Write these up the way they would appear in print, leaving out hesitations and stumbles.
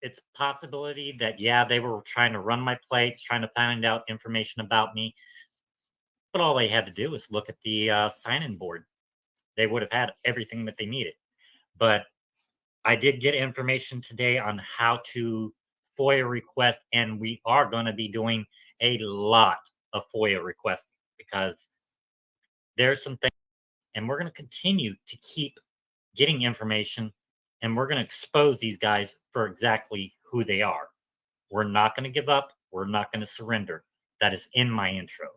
it's a possibility that, yeah, they were trying to run my plates, trying to find out information about me, but all they had to do was look at the sign-in board. They would have had everything that they needed. But I did get information today on how to FOIA request, and we are going to be doing a lot of FOIA requesting because there's some things, and we're going to continue to keep getting information, and we're going to expose these guys for exactly who they are. We're not going to give up. We're not going to surrender. That is in my intro.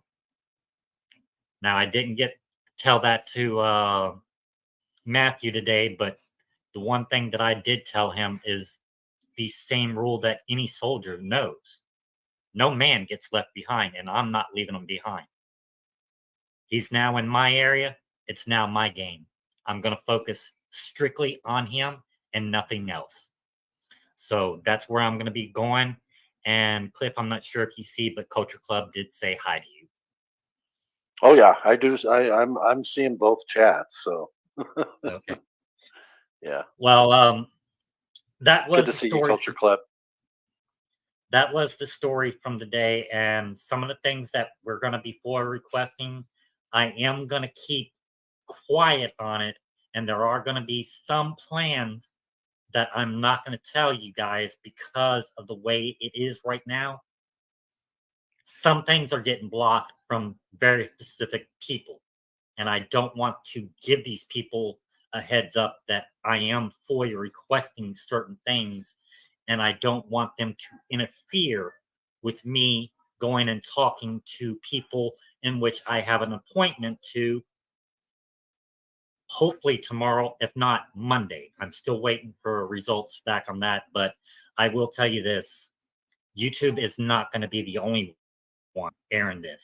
Now, I didn't get to tell that to Matthew today, but the one thing that I did tell him is the same rule that any soldier knows. No man gets left behind, and I'm not leaving him behind. He's now in my area. It's now my game. I'm going to focus strictly on him and nothing else. So that's where I'm going to be going. And Cliff, I'm not sure if you see, but Culture Club did say hi to you. Oh yeah, I do. I'm seeing both chats. So Okay. yeah, Well, that good was to the see you, story. Culture Club. That was the story from the day, and some of the things that we're going to be for requesting. I am going to keep quiet on it, and there are going to be some plans that I'm not going to tell you guys because of the way it is right now. Some things are getting blocked from very specific people, and I don't want to give these people a heads up that I am FOIA requesting certain things, and I don't want them to interfere with me going and talking to people in which I have an appointment to, hopefully tomorrow, if not Monday. I'm still waiting for results back on that, but I will tell you this: YouTube is not going to be the only one airing this.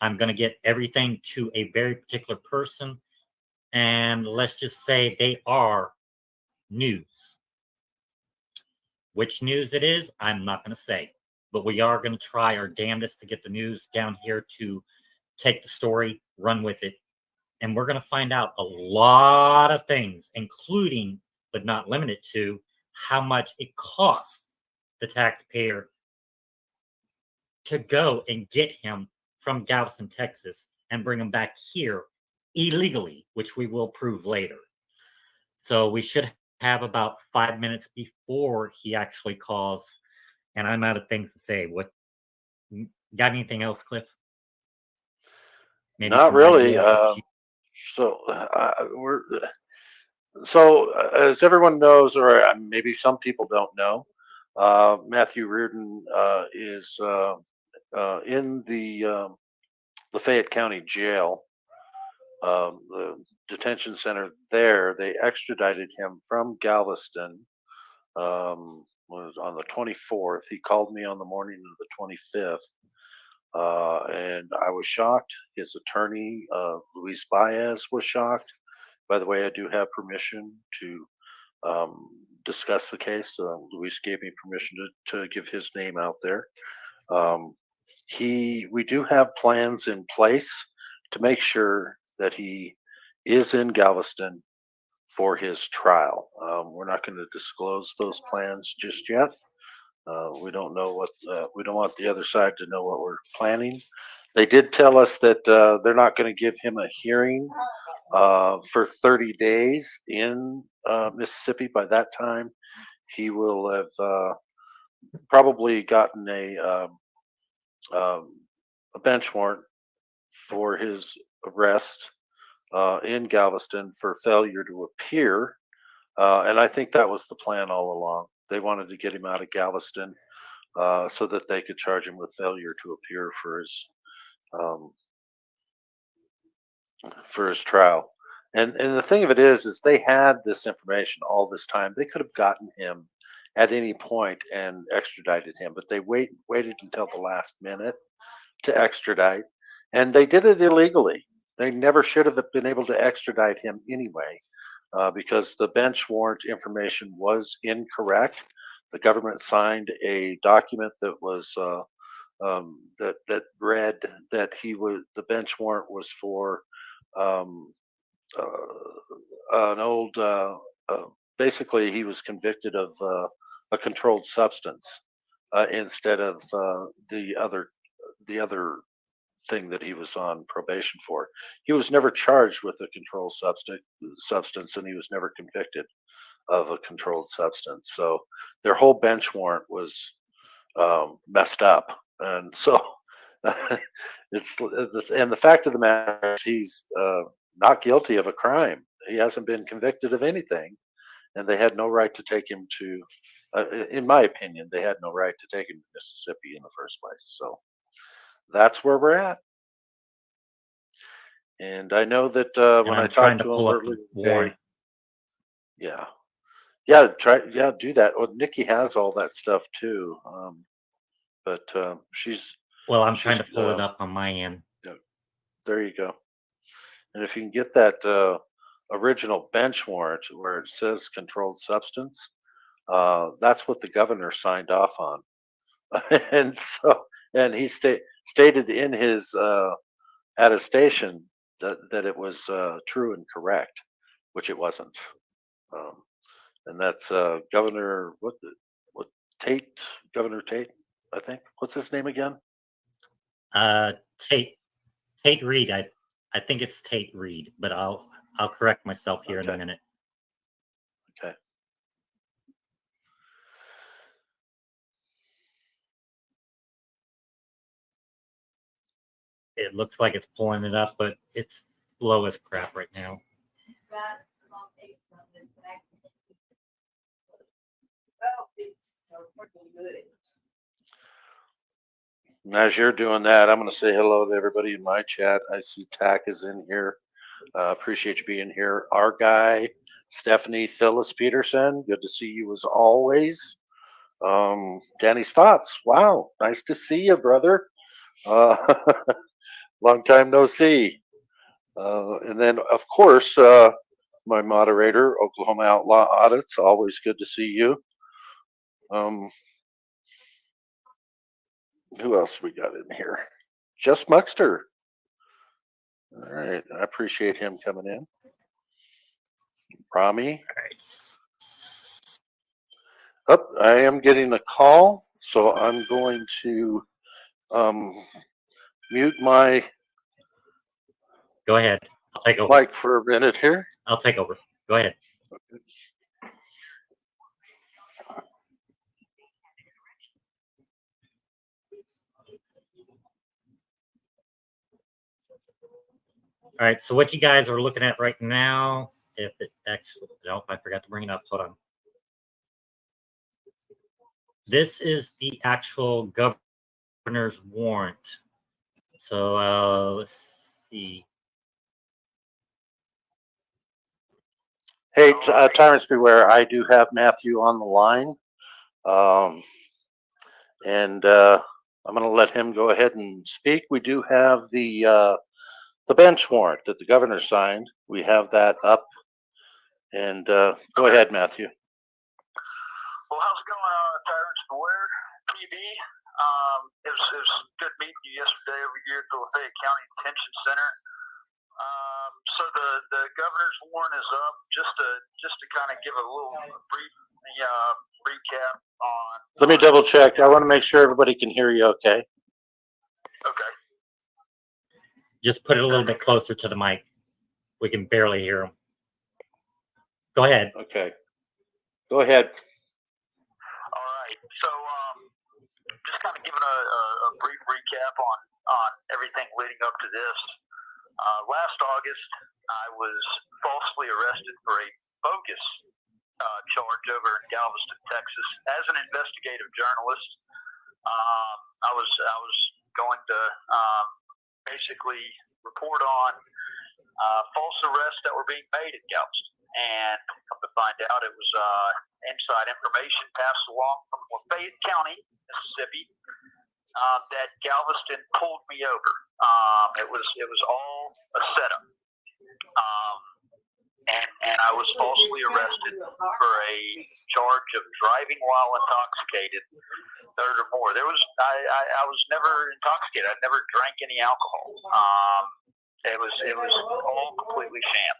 I'm going to get everything to a very particular person, and let's just say they are news. Which news it is, I'm not going to say, but we are going to try our damnedest to get the news down here to take the story, run with it, and we're going to find out a lot of things, including, but not limited to, how much it costs the taxpayer to go and get him from Galveston, Texas, and bring him back here illegally, which we will prove later. So we should have about 5 minutes before he actually calls, and I'm out of things to say. What, got anything else, Cliff? Maybe Not some light really. news that you. So we're so as everyone knows, or maybe some people don't know, Matthew Reardon is in the Lafayette County Jail, the detention center there. They extradited him from Galveston. Was on the 24th. He called me on the morning of the 25th. And I was shocked. His attorney, Luis Baez, was shocked. By the way, I do have permission to discuss the case. Luis gave me permission to give his name out there. Um, we do have plans in place to make sure that he is in Galveston for his trial. We're not going to disclose those plans just yet. We don't know what we don't want the other side to know what we're planning. They did tell us that they're not going to give him a hearing for 30 days in Mississippi. By that time, he will have probably gotten a bench warrant for his arrest in Galveston for failure to appear. And I think that was the plan all along. They wanted to get him out of Galveston so that they could charge him with failure to appear um, for his trial. And the thing of it is they had this information all this time. They could have gotten him at any point and extradited him, but they waited until the last minute to extradite, and they did it illegally. They never should have been able to extradite him anyway, because the bench warrant information was incorrect. The government signed a document that was that read that the bench warrant was for um, an old. Basically, he was convicted of a controlled substance instead of the other thing that he was on probation for. He was never charged with a controlled substance, and he was never convicted of a controlled substance. So their whole bench warrant was messed up, and so and the fact of the matter is he's not guilty of a crime. He hasn't been convicted of anything, and they had no right to take him to. In my opinion, they had no right to take him to Mississippi in the first place. So that's where we're at. And I know that And when I I'm trying talked to to him pull up earlier the today, warrant. yeah, do that. Well, Nikki has all that stuff too, but Well, I'm she's trying to pull it up on my end. yeah, there you go. And if you can get that original bench warrant where it says controlled substance, that's what the governor signed off on, and he stated in his attestation that it was true and correct, which it wasn't. Um, and that's Governor what Tate, Governor Tate, I think. What's his name again? Uh, Tate Reed. I think it's Tate Reed, but I'll correct myself here in a Okay, minute. okay. It looks like it's pulling it up, but it's slow as crap right now. And as you're doing that, I'm going to say hello to everybody in my chat. I see Tack is in here. Appreciate you being here. Our guy, Stephanie Phyllis Peterson. Good to see you as always. Danny's thoughts. Wow, nice to see you, brother. Uh, long time no see. And then, of course, my moderator, Oklahoma Outlaw Audits. Always good to see you. Who else we got in here? Just Muxter. All right, I appreciate him coming in. Rami. All right. Oh, I am getting a call, so I'm going to mute my Go ahead. I'll take over. mic for a minute here. I'll take over. Go ahead. All right. So what you guys are looking at right now, if it actually, nope, I forgot to bring it up. Hold on. This is the actual governor's warrant. So let's see. Hey, Tyrants Beware, I do have Matthew on the line. And I'm going to let him go ahead and speak. We do have the bench warrant that the governor signed. We have that up. And go ahead, Matthew. Well, how's it going, Tyrants Beware, PB? It was good meeting you yesterday over here at the Lafayette County Detention Center. So the governor's warrant is up. Just to kind of give a little brief recap on. Let me double check. I want to make sure everybody can hear you. Okay. Okay. Just put it a little bit closer to the mic. We can barely hear him. Go ahead. Okay. Go ahead. All right. So just kind of giving a brief recap on everything leading up to this. Last August, I was falsely arrested for a bogus charge over in Galveston, Texas, as an investigative journalist. I was going to basically report on false arrests that were being made in Galveston, and come to find out it was inside information passed along from Lafayette County, Mississippi, that Galveston pulled me over. It was all a setup. And I was falsely arrested for a charge of driving while intoxicated, third or more. I was never intoxicated. I never drank any alcohol. It was all completely sham.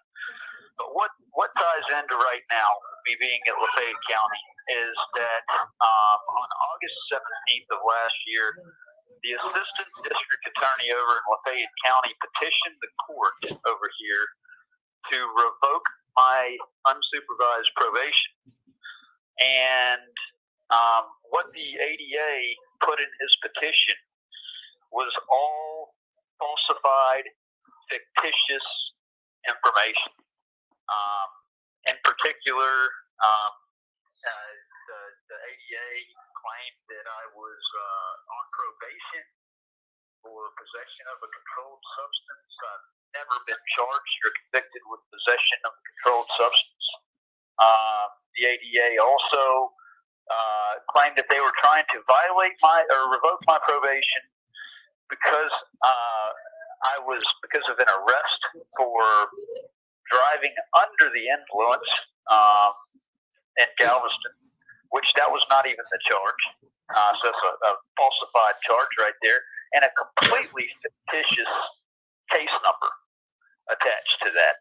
But what ties into right now, me being at Lafayette County is that on August 17th of last year, the assistant district attorney over in Lafayette County petitioned the court over here to revoke my unsupervised probation. And what the ADA put in his petition was all falsified, fictitious information. In particular, the ADA claimed that I was on probation for possession of a controlled substance. I've never been charged or convicted with possession of a controlled substance. The ADA also claimed that they were trying to revoke my probation because because of an arrest for driving under the influence in Galveston, which that was not even the charge. So that's a falsified charge right there, and a completely fictitious case number attached to that.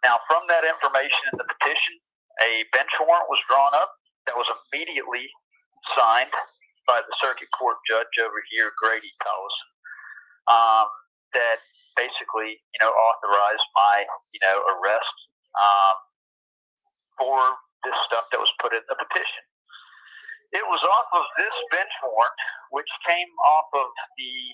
Now, from that information in the petition, a bench warrant was drawn up that was immediately signed by the circuit court judge over here, Grady Collison, that basically, authorized my, arrest for this stuff that was put in the petition. It was off of this bench warrant, which came off of the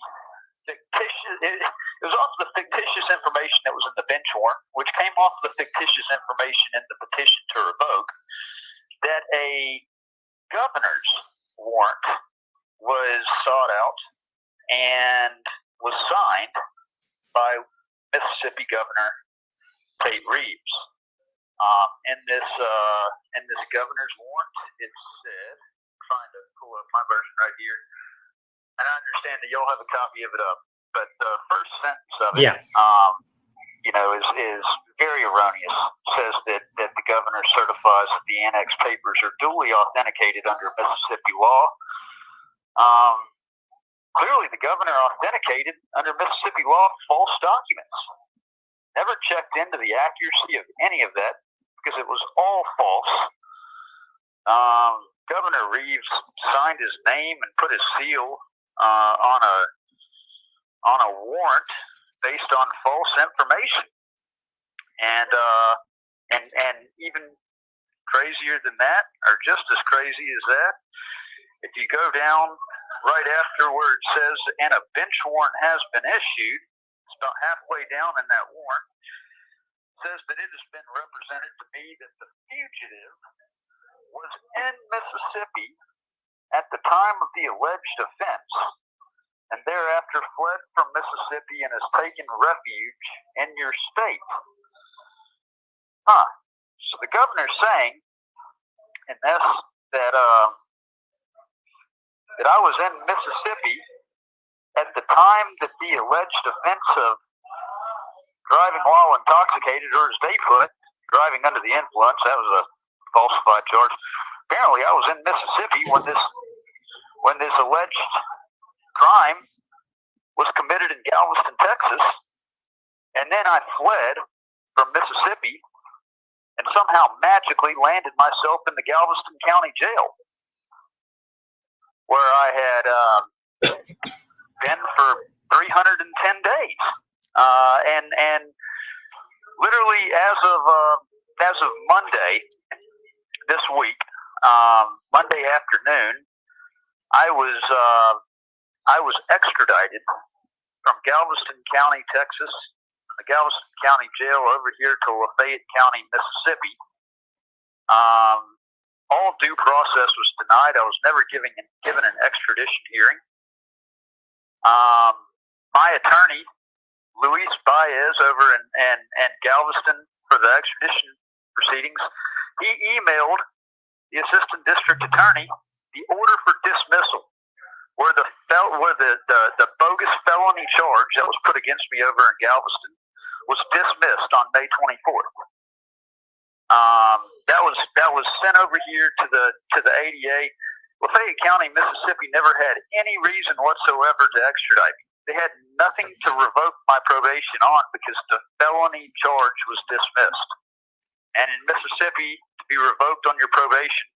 fictitious. It was off the fictitious information that was in the bench warrant, which came off the fictitious information in the petition to revoke, that a governor's warrant was sought out and was signed by Mississippi Governor Tate Reeves. In this governor's warrant, it said, I'm trying to pull up my version right here, and I understand that y'all have a copy of it up, but the first sentence of it, is very erroneous. It says that the governor certifies that the annex papers are duly authenticated under Mississippi law. Clearly, the governor authenticated under Mississippi law false documents. Never checked into the accuracy of any of that because it was all false. Governor Reeves signed his name and put his seal on a warrant based on false information, and even crazier than that, or just as crazy as that, if you go down right after where it says, and a bench warrant has been issued, it's about halfway down in that warrant, it says that it has been represented to me that the fugitive was in Mississippi at the time of the alleged offense, and thereafter fled from Mississippi and has taken refuge in your state. So the governor's saying in this that I was in Mississippi at the time that the alleged offense of driving while intoxicated, or as they put, driving under the influence, that was a falsified charge. Apparently, I was in Mississippi when this alleged crime was committed in Galveston, Texas, and then I fled from Mississippi and somehow magically landed myself in the Galveston County Jail, where I had been for 310 days, and literally as of Monday this week, Monday afternoon, I was extradited from Galveston County, Texas, the Galveston County Jail over here to Lafayette County, Mississippi. All due process was denied. I was never given an extradition hearing. My attorney, Luis Baez, over in Galveston for the extradition proceedings, he emailed the assistant district attorney the order for dismissal, where the bogus felony charge that was put against me over in Galveston was dismissed on May 24th. That was sent over here to the ADA. Lafayette County, Mississippi never had any reason whatsoever to extradite me. They had nothing to revoke my probation on because the felony charge was dismissed. And in Mississippi, to be revoked on your probation,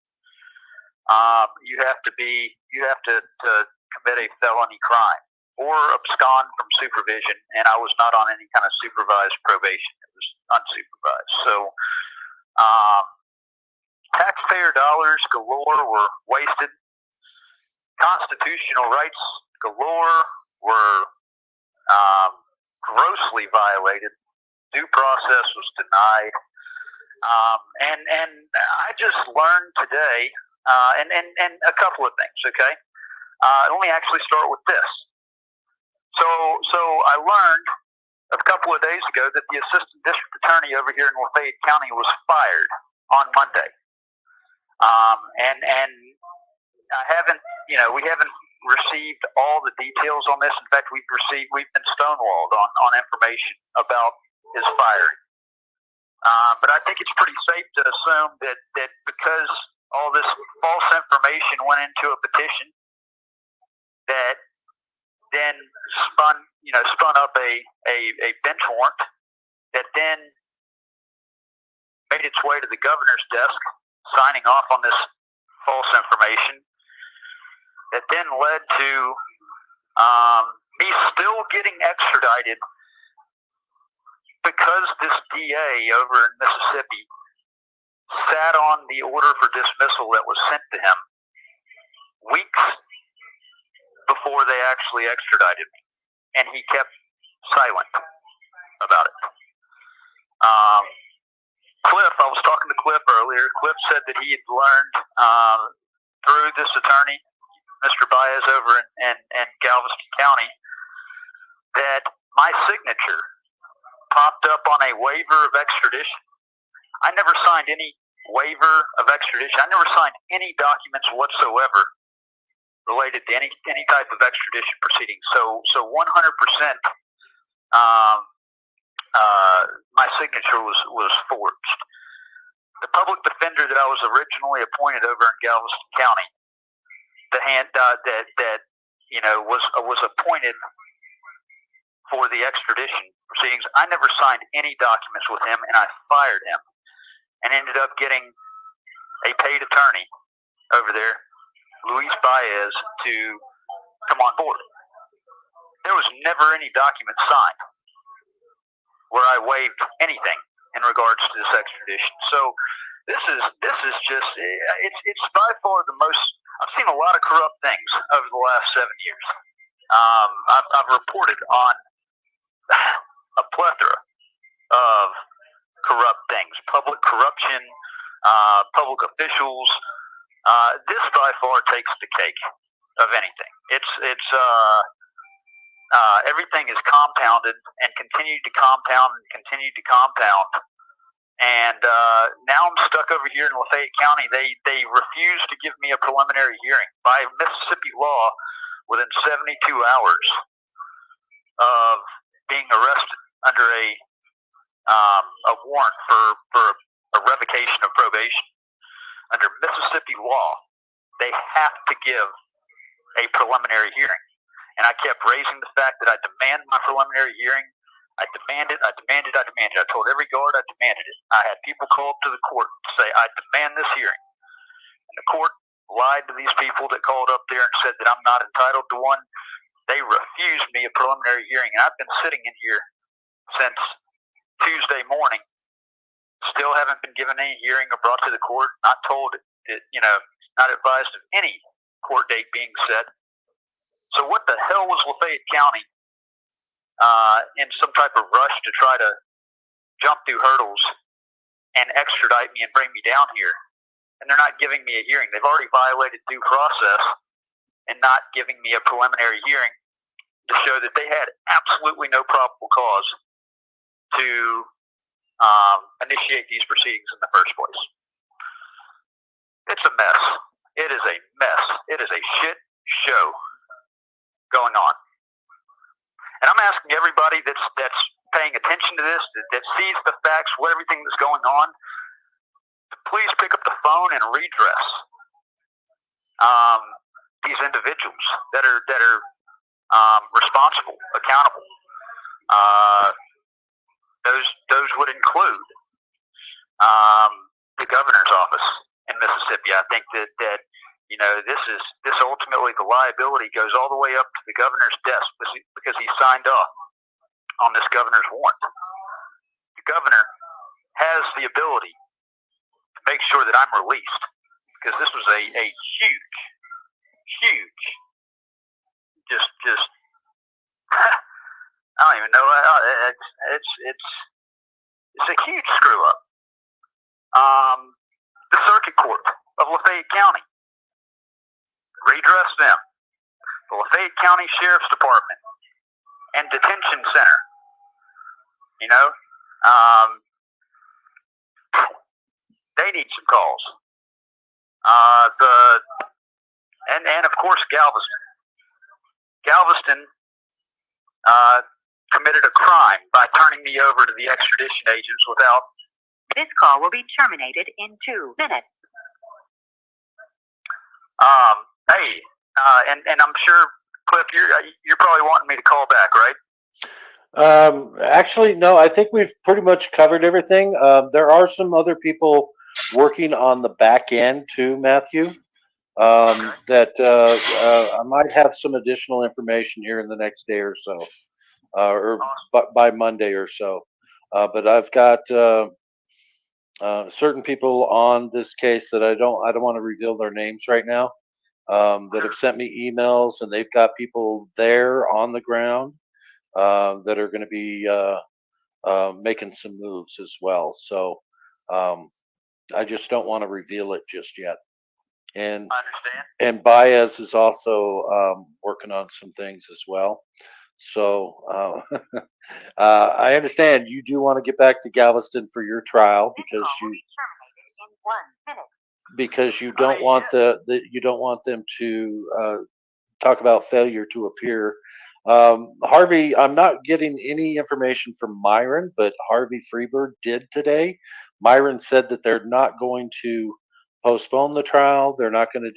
you have to commit a felony crime or abscond from supervision. And I was not on any kind of supervised probation; it was unsupervised. So, taxpayer dollars galore were wasted. Constitutional rights galore were grossly violated. Due process was denied. And I just learned today, and a couple of things, okay? Let me actually start with this. So I learned a couple of days ago that the assistant district attorney over here in Lafayette County was fired on Monday. And I haven't, we haven't received all the details on this. In fact, we've been stonewalled on information about his firing. But I think it's pretty safe to assume that because all this false information went into a petition that then spun up a bench warrant that then made its way to the governor's desk, signing off on this false information that then led to me still getting extradited because this DA over in Mississippi sat on the order for dismissal that was sent to him weeks before they actually extradited me, and he kept silent about it. Cliff, I was talking to Cliff earlier. Cliff said that he had learned through this attorney, Mr. Baez over in Galveston County, that my signature popped up on a waiver of extradition. I never signed any waiver of extradition. I never signed any documents whatsoever related to any type of extradition proceedings. So 100%, my signature was forged. The public defender that I was originally appointed over in Galveston County, was appointed for the extradition proceedings. I never signed any documents with him, and I fired him and ended up getting a paid attorney over there, Luis Baez, to come on board. There was never any document signed where I waived anything in regards to this extradition. So this is just, it's by far the most, I've seen a lot of corrupt things over the last 7 years. I've reported on a plethora of corrupt things, public corruption, public officials. This by far takes the cake of anything. It's everything is compounded and continued to compound and continued to compound. And now I'm stuck over here in Lafayette County. They refuse to give me a preliminary hearing by Mississippi law within 72 hours of being arrested under a warrant for a revocation of probation. Under Mississippi law, they have to give a preliminary hearing. And I kept raising the fact that I demand my preliminary hearing. I demand it. I told every guard I demanded it. I had people call up to the court to say, I demand this hearing. And the court lied to these people that called up there and said that I'm not entitled to one. They refused me a preliminary hearing. And I've been sitting in here since Tuesday morning, still haven't been given any hearing or brought to the court, not told that, not advised of any court date being set. So what the hell was Lafayette County in some type of rush to try to jump through hurdles and extradite me and bring me down here? And they're not giving me a hearing. They've already violated due process and not giving me a preliminary hearing to show that they had absolutely no probable cause to initiate these proceedings in the first place. It's a mess. It is a mess. It is a shit show going on. And I'm asking everybody that's paying attention to this, that sees the facts, what everything that's going on, to please pick up the phone and redress these individuals that are responsible, accountable. Those would include the governor's office in Mississippi. I think that this ultimately, the liability goes all the way up to the governor's desk because he signed off on this governor's warrant. The governor has the ability to make sure that I'm released because this was a huge, just I don't even know. It's a huge screw up. The Circuit Court of Lafayette County, redress them. The Lafayette County Sheriff's Department and Detention Center. They need some calls. And of course Galveston. Galveston committed a crime by turning me over to the extradition agents without. This call will be terminated in 2 minutes. Hey, and I'm sure, Cliff, you're probably wanting me to call back, right? Actually, no. I think we've pretty much covered everything. There are some other people working on the back end too, Matthew. That I might have some additional information here in the next day or so, or by Monday or so. But I've got certain people on this case that I don't want to reveal their names right now. That have sent me emails, and they've got people there on the ground that are going to be making some moves as well. So I just don't want to reveal it just yet. And I understand. And Baez is also working on some things as well. So I understand you do want to get back to Galveston for your trial because you don't want you don't want them to talk about failure to appear. Harvey, I'm not getting any information from Myron, but Harvey Freeberg did today. Myron said that they're not going to postpone the trial. They're not going to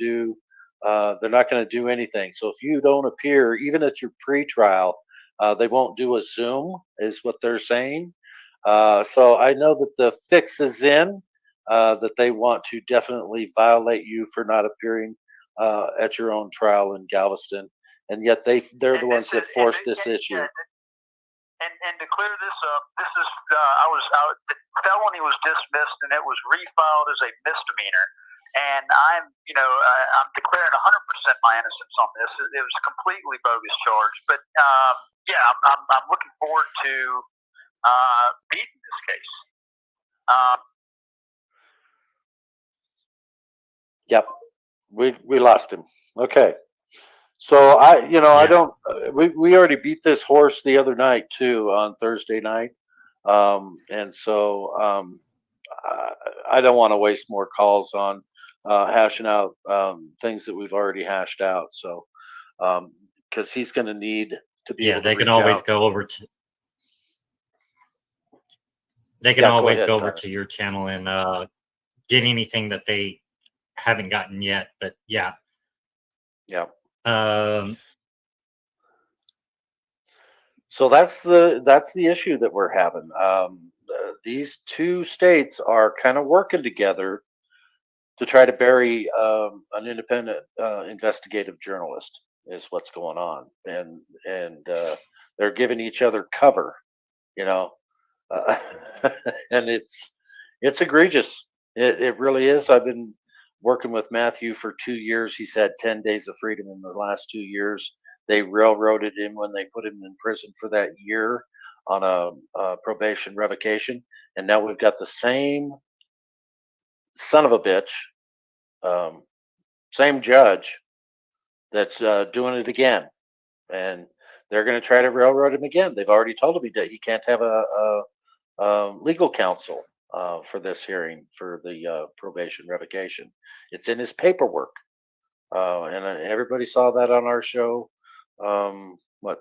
do anything. So if you don't appear, even at your pre-trial, they won't do a Zoom, is what they're saying. So I know that the fix is in, that they want to definitely violate you for not appearing at your own trial in Galveston, and yet they're the ones that forced this issue. And to clear this up, this is the felony was dismissed and it was refiled as a misdemeanor. And I'm declaring 100% my innocence on this. It was a completely bogus charge, but yeah, I'm looking forward to beating this case. Yep, we lost him. Okay. So I don't. We already beat this horse the other night too on Thursday night, and so I don't want to waste more calls on hashing out things that we've already hashed out. So because he's going to need to be. Yeah, they can always go over to. They can always go over to your channel and get anything that they haven't gotten yet. But yeah. Yeah. So that's the issue that we're having. These two states are kind of working together to try to bury an independent investigative journalist. Is what's going on, and they're giving each other cover, and it's egregious. It really is. I've been working with Matthew for 2 years. He's had 10 days of freedom in the last 2 years. They railroaded him when they put him in prison for that year on a probation revocation. And now we've got the same son of a bitch, same judge that's doing it again. And they're going to try to railroad him again. They've already told him he can't have a legal counsel for this hearing for the probation revocation. It's in his paperwork, and everybody saw that on our show.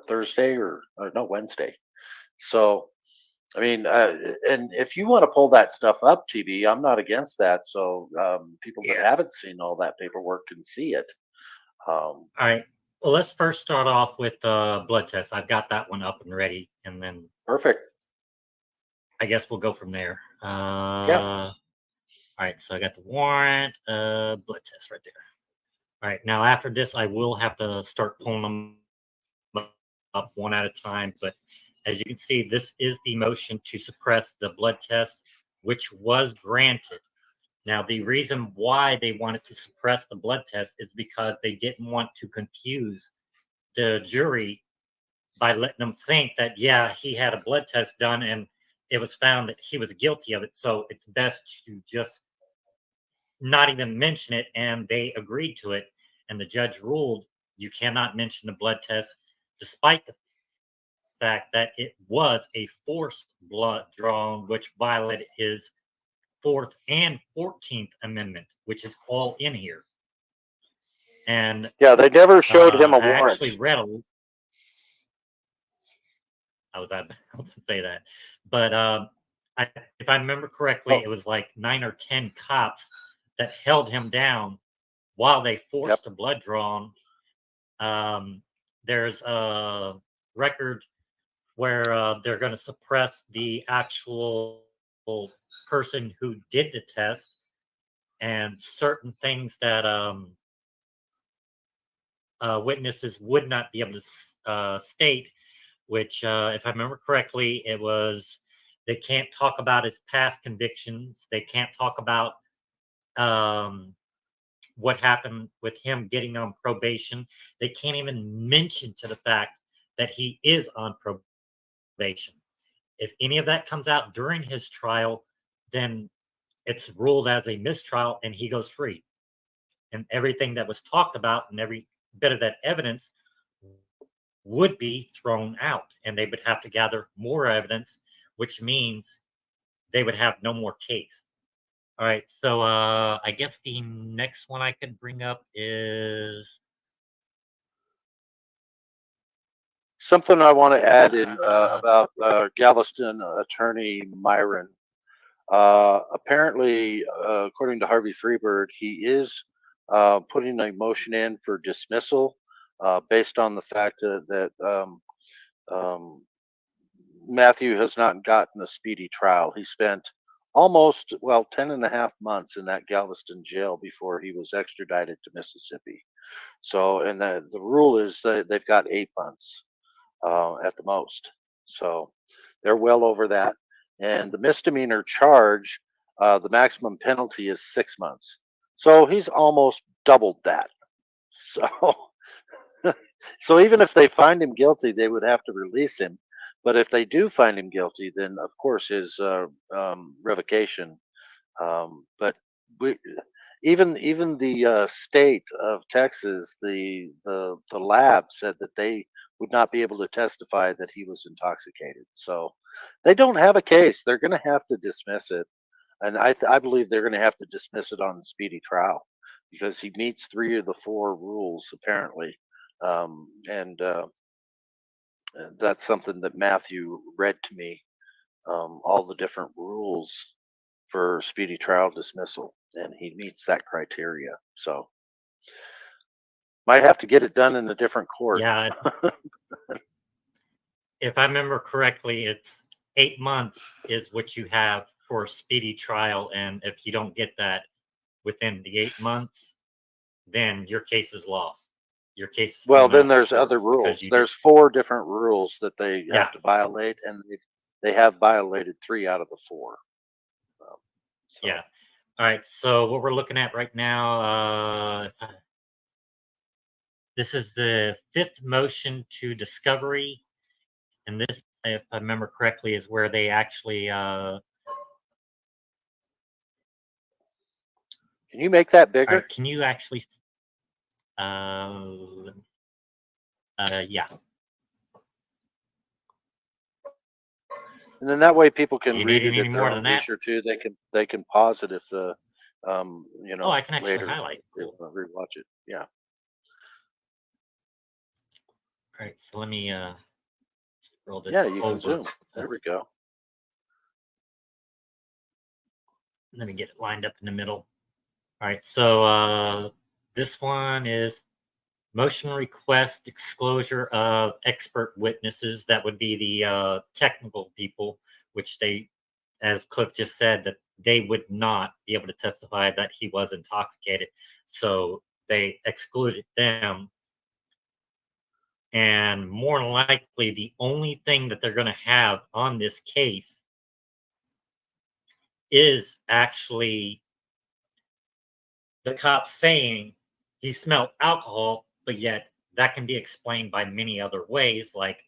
Thursday or no, Wednesday. So, I mean, and if you want to pull that stuff up, TV, I'm not against that. So people that haven't seen all that paperwork can see it. All right. Well, let's first start off with blood test. I've got that one up and ready, and then perfect. I guess we'll go from there. All right, so I got the warrant, blood test right there. All right, now after this, I will have to start pulling them up one at a time. But as you can see, this is the motion to suppress the blood test, which was granted. Now, the reason why they wanted to suppress the blood test is because they didn't want to confuse the jury by letting them think that, yeah, he had a blood test done and it was found that he was guilty of it. So it's best to just not even mention it. And they agreed to it. And the judge ruled you cannot mention the blood test, despite the fact that it was a forced blood drawn, which violated his Fourth and 14th Amendment, which is all in here. And Yeah, they never showed him a I warrant. actually read I was about to say that, but if I remember correctly, it was like 9 or 10 cops that held him down while they forced the blood drawn. There's a record where they're going to suppress the actual person who did the test and certain things that witnesses would not be able to state, which, if I remember correctly, it was they can't talk about his past convictions. They can't talk about what happened with him getting on probation. They can't even mention to the fact that he is on probation. If any of that comes out during his trial, then it's ruled as a mistrial and he goes free. And everything that was talked about and every bit of that evidence would be thrown out. And they would have to gather more evidence, which means they would have no more case. All right. So I guess the next one I could bring up is something I want to add in about Galveston attorney Myron. Apparently, according to Harvey Freebird, he is putting a motion in for dismissal based on the fact that Matthew has not gotten a speedy trial. He spent almost, 10 and a half months in that Galveston jail before he was extradited to Mississippi. So, and the rule is that they've got 8 months at the most. So they're well over that. And the misdemeanor charge, the maximum penalty is 6 months. So he's almost doubled that. So, so even if they find him guilty, they would have to release him. But if they do find him guilty, then of course his revocation. But we, even the state of Texas, the lab said that they would not be able to testify that he was intoxicated. So they don't have a case. They're going to have to dismiss it, and I believe they're going to have to dismiss it on speedy trial because he meets 3 of the 4 rules apparently, and that's something that Matthew read to me, all the different rules for speedy trial dismissal, and he meets that criteria. So might have to get it done in a different court. Yeah. If I remember correctly, it's 8 months is what you have for a speedy trial. And if you don't get that within the 8 months, then your case is lost. Your case is Well, thrown then out there's because other rules. you There's just- 4 different rules that they Yeah. have to violate, and they have violated 3 out of the 4. So, Yeah. All right. So what we're looking at right now, this is the 5th motion to discovery. And this, if I remember correctly, is where they actually can you make that all bigger? right, can you actually yeah. And then that way people Do can you read need it any at their more own than that? leisure too. They can pause it if the Oh, I can actually later highlight. they Cool. want to rewatch it. Yeah. All right, so let me scroll this Yeah, you can over. zoom. There we go. Let me get it lined up in the middle. All right, so this one is motion request disclosure of expert witnesses. That would be the technical people, which they as Cliff just said, that they would not be able to testify that he was intoxicated. So they excluded them. And more than likely, the only thing that they're going to have on this case is actually the cop saying he smelled alcohol, but yet that can be explained by many other ways, like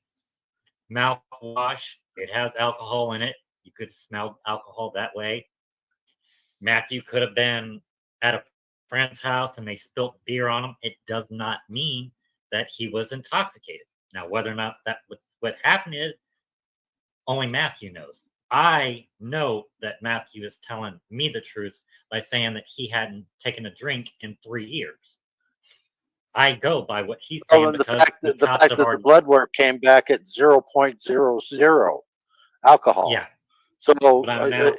mouthwash. It has alcohol in it. You could smell alcohol that way. Matthew could have been at a friend's house and they spilt beer on him. It does not mean that he was intoxicated. Now, whether or not that was what happened is only Matthew knows. I know that Matthew is telling me the truth by saying that he hadn't taken a drink in 3 years. I go by what he's Oh, saying and the because fact the that cops have the already. blood work came back at 0.00 alcohol. Yeah, So but I'm now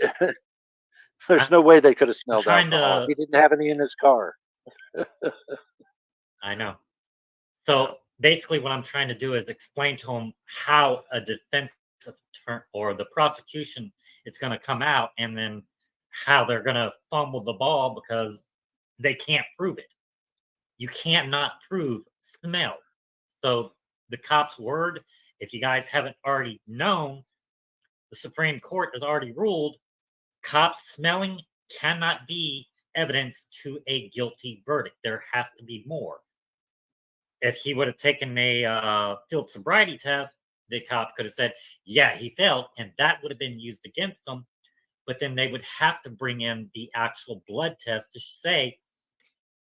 there's I'm no way they could have smelled trying alcohol. to. He didn't have any in his car. I know. So basically, what I'm trying to do is explain to him how a defense attorney or the prosecution is going to come out, and then how they're going to fumble the ball because they can't prove it. You cannot prove smell. So the cop's word, if you guys haven't already known, the Supreme Court has already ruled cops smelling cannot be evidence to a guilty verdict. There has to be more. If he would have taken a field sobriety test, the cop could have said, yeah, he failed, and that would have been used against him. But then they would have to bring in the actual blood test to say,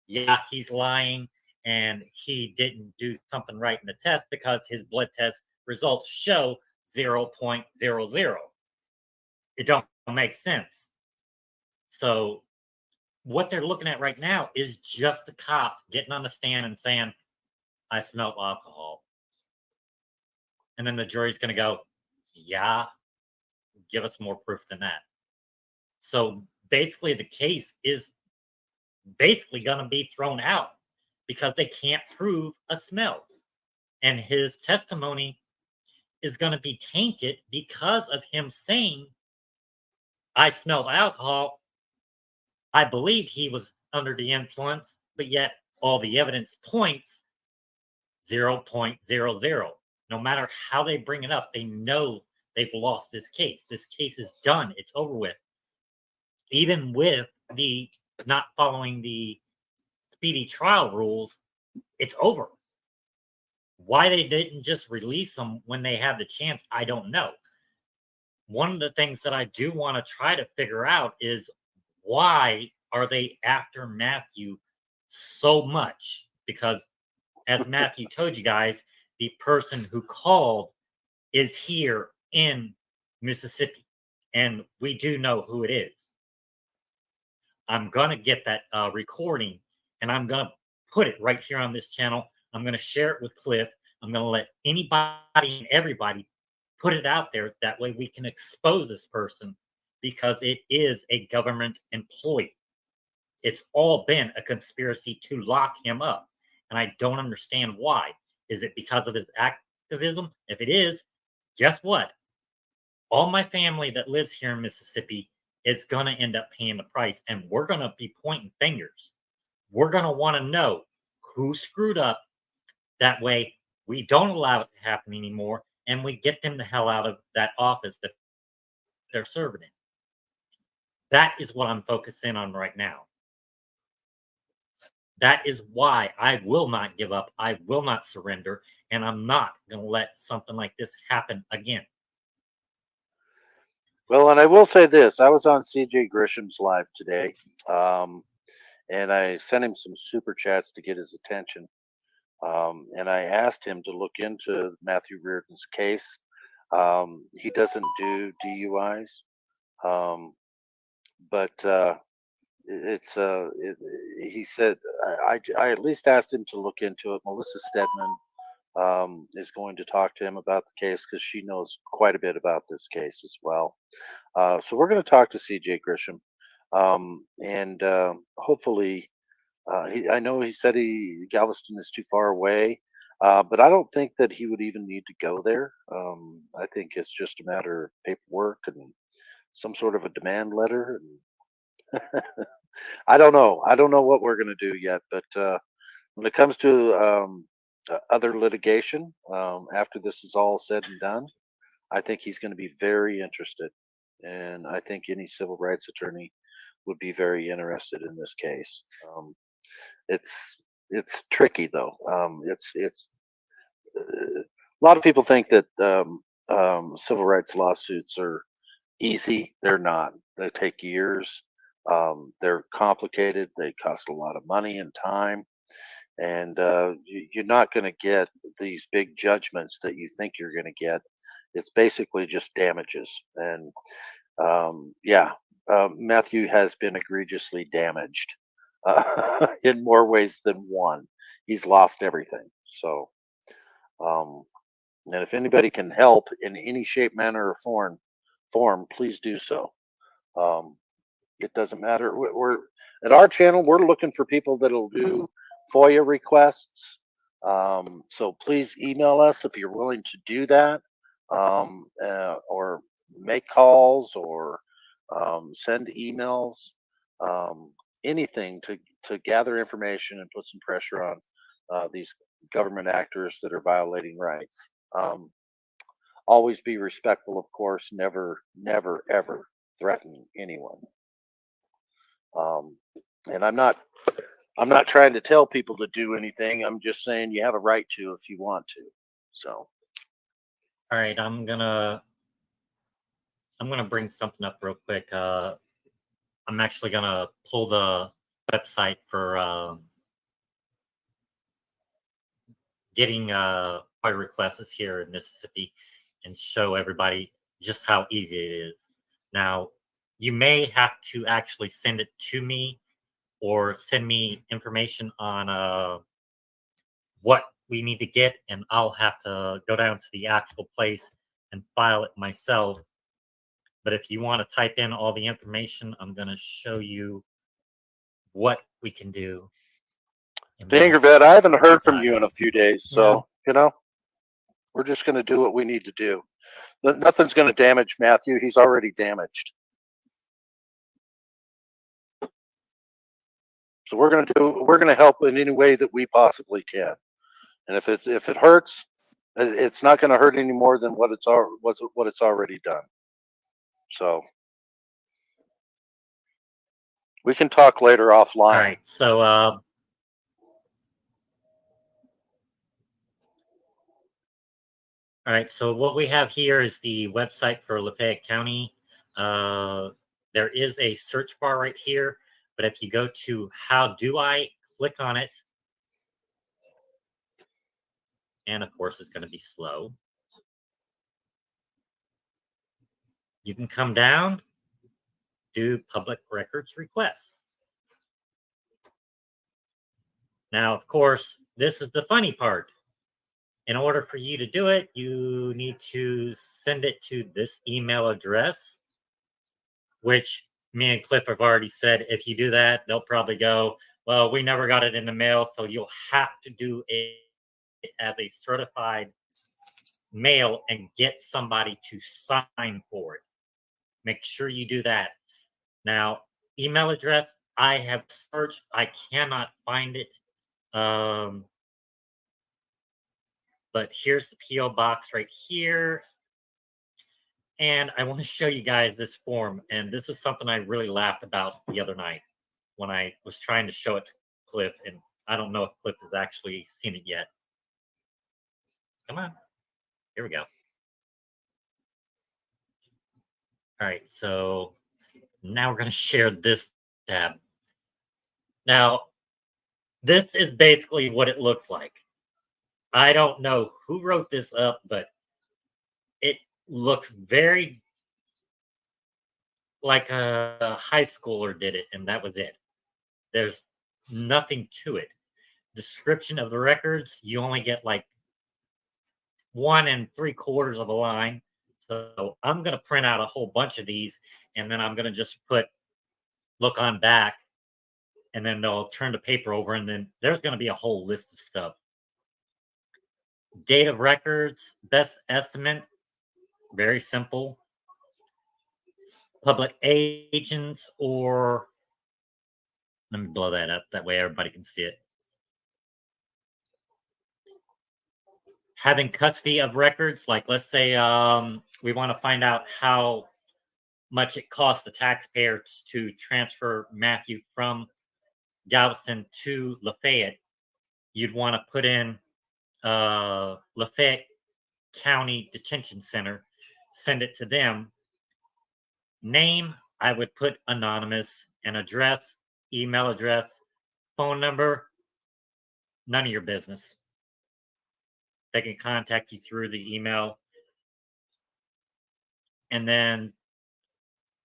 yeah, he's lying and he didn't do something right in the test because his blood test results show 0.00. It don't make sense. So what they're looking at right now is just the cop getting on the stand and saying, I smelled alcohol. And then the jury's going to go, yeah, give us more proof than that. So basically, the case is basically going to be thrown out because they can't prove a smell. And his testimony is going to be tainted because of him saying, I smelled alcohol. I believe he was under the influence, but yet all the evidence points 0.00. No matter how they bring it up, they know they've lost this case. This case is done. It's over with. Even with the not following the speedy trial rules, it's over. Why they didn't just release them when they had the chance, I don't know. One of the things that I do want to try to figure out is why are they after Matthew so much? Because as Matthew told you guys, the person who called is here in Mississippi, and we do know who it is. I'm gonna get that recording, and I'm gonna put it right here on this channel. I'm gonna share it with Cliff. I'm gonna let anybody and everybody put it out there. That way, we can expose this person because it is a government employee. It's all been a conspiracy to lock him up, and I don't understand why. Is it because of his activism? If it is, guess what? All my family that lives here in Mississippi is going to end up paying the price, and we're going to be pointing fingers. We're going to want to know who screwed up. That way, we don't allow it to happen anymore, and we get them the hell out of that office that they're serving in. That is what I'm focusing on right now. That is why I will not give up. I will not surrender, and I'm not going to let something like this happen again. Well, and I will say this: I was on CJ Grisham's live today, and I sent him some super chats to get his attention. And I asked him to look into Matthew Reardon's case. He doesn't do DUIs, but he said I at least asked him to look into it. Melissa Stedman is going to talk to him about the case because she knows quite a bit about this case as well. So we're going to talk to CJ Grisham, and hopefully, I know he said Galveston is too far away, but I don't think that he would even need to go there. I think it's just a matter of paperwork and some sort of a demand letter. I don't know. I don't know what we're going to do yet, but when it comes to other litigation, after this is all said and done, I think he's going to be very interested, and I think any civil rights attorney would be very interested in this case. It's tricky though. It's a lot of people think that civil rights lawsuits are easy. They're not. They take years. They're complicated. They cost a lot of money and time, and you're not going to get these big judgments that you think you're going to get. It's basically just damages, and yeah, Matthew has been egregiously damaged in more ways than one. He's lost everything. So, and if anybody can help in any shape, manner, or form, please do so. It doesn't matter. We're at our channel. We're looking for people that'll do FOIA requests. So please email us if you're willing to do that, or make calls, or send emails, anything to gather information and put some pressure on these government actors that are violating rights. Always be respectful, of course. Never, ever threaten anyone. And I'm not trying to tell people to do anything. I'm just saying you have a right to if you want to. So. All right, I'm gonna bring something up real quick. I'm actually gonna pull the website for getting FOIA requests here in Mississippi and show everybody just how easy it is. Now, you may have to actually send it to me or send me information on what we need to get, and I'll have to go down to the actual place and file it myself. But if you want to type in all the information, I'm going to show you what we can do. Danger Vet, I haven't heard from you in a few days, so we're just going to do what we need to do. Nothing's going to damage Matthew. He's already damaged. So we're going to help in any way that we possibly can. And if it hurts, it's not going to hurt any more than what it's already done. So we can talk later offline. All right. So all right, so what we have here is the website for Lafayette County. There is a search bar right here, but if you go to how do I, click on it, and of course it's going to be slow. You can come down, do public records requests. Now, of course, this is the funny part. In order for you to do it, you need to send it to this email address, which me and Cliff have already said, if you do that, they'll probably go, well, we never got it in the mail, so you'll have to do it as a certified mail and get somebody to sign for it. Make sure you do that. Now, email address, I have searched, I cannot find it. But here's the P.O. box right here. And I want to show you guys this form. And this is something I really laughed about the other night when I was trying to show it to Cliff. And I don't know if Cliff has actually seen it yet. Come on. Here we go. All right. So now we're going to share this tab. Now, this is basically what it looks like. I don't know who wrote this up, but it looks very like a high schooler did it, and that was it. There's nothing to it. Description of the records, you only get like 1 3/4 of a line. So I'm going to print out a whole bunch of these, and then I'm going to just put look on back, and then they'll turn the paper over, and then there's going to be a whole list of stuff. Date of records, best estimate, very simple. public agents, or let me blow that up. That way everybody can see it. Having custody of records, like let's say we want to find out how much it costs the taxpayers to transfer Matthew from Galveston to Lafayette. You'd want to put in Lafayette County Detention Center, send it to them. Name, I would put anonymous, an address, email address, phone number, none of your business. They can contact you through the email. And then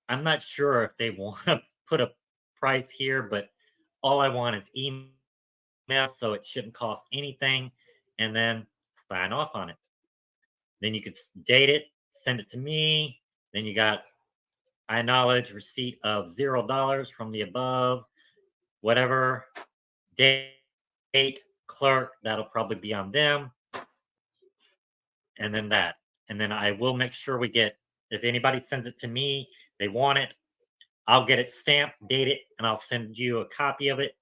I'm not sure if they want to put a price here, but all I want is email, so it shouldn't cost anything, and then sign off on it. Then you could date it, send it to me. Then you got I acknowledge receipt of $0 from the above, whatever. Date, clerk, that'll probably be on them. And then that. And then I will make sure we get, if anybody sends it to me, they want it, I'll get it stamped, date it, and I'll send you a copy of it.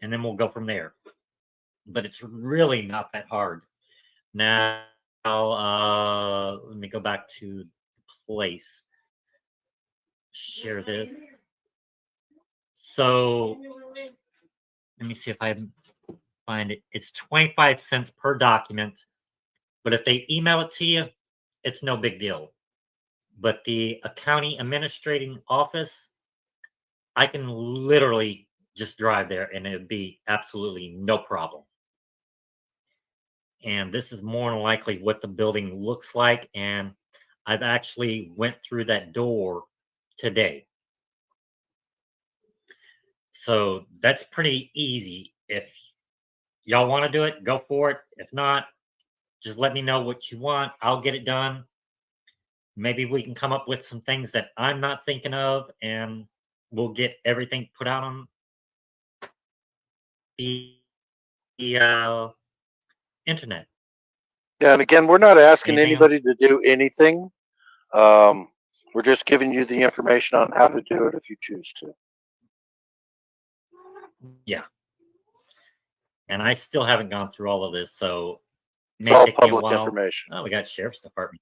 And then we'll go from there. But it's really not that hard. Now, let me go back to the place. Share this. So let me see if I find it. It's 25 cents per document. But if they email it to you, it's no big deal. But the county administrating office, I can literally just drive there and it would be absolutely no problem. And this is more than likely what the building looks like. And I've actually went through that door today. So that's pretty easy. If y'all want to do it, go for it. If not, just let me know what you want. I'll get it done. Maybe we can come up with some things that I'm not thinking of, and we'll get everything put out on the internet. Yeah, and again, we're not asking Anything else? anybody to do anything. We're just giving you the information on how to do it if you choose to. Yeah. And I still haven't gone through all of this, so it It's may all take me a public while. information. Oh, we got sheriff's department.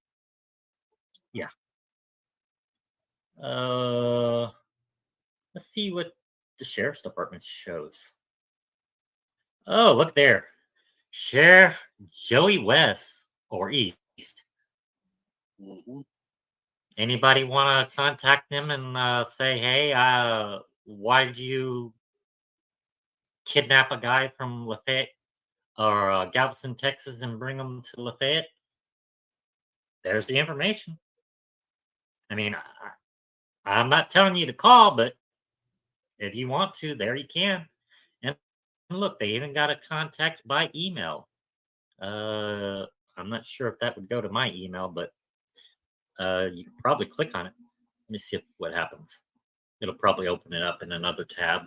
Yeah. Let's see what the sheriff's department shows. Oh, look there. Sheriff Joey West or East. Mm-hmm. Anybody want to contact them and say, hey, why did you kidnap a guy from Lafayette or Galveston, Texas, and bring him to Lafayette? There's the information. I mean, I'm not telling you to call, but if you want to, there you can. And look, they even got a contact by email. I'm not sure if that would go to my email, but you can probably click on it. Let me see what happens. It'll probably open it up in another tab.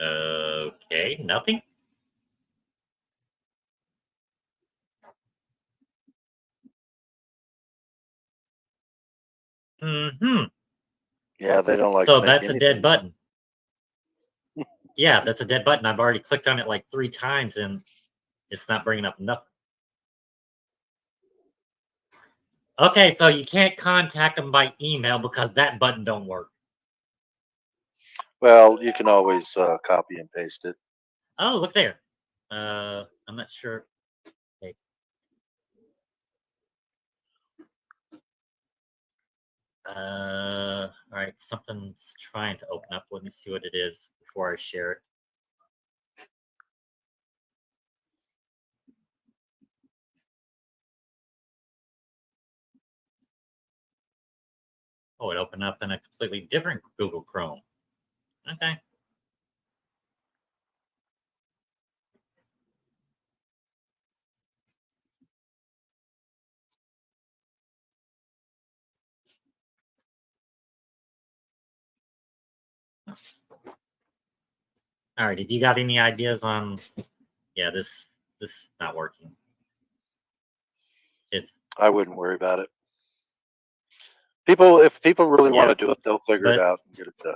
Okay, nothing. Mm-hmm. Yeah, they don't like. So to make that's a dead anything. button. Yeah, that's a dead button. I've already clicked on it like 3 times and it's not bringing up nothing. Okay, so you can't contact them by email because that button don't work. Well, you can always copy and paste it. Oh, look there. I'm not sure. Okay. All right, something's trying to open up. Let me see what it is before I share it. Oh, it opened up in a completely different Google Chrome. Okay. All right. Did you got any ideas on? Yeah, this is not working. I wouldn't worry about it. If people really Yeah, want to do it, they'll figure it but out and get it done.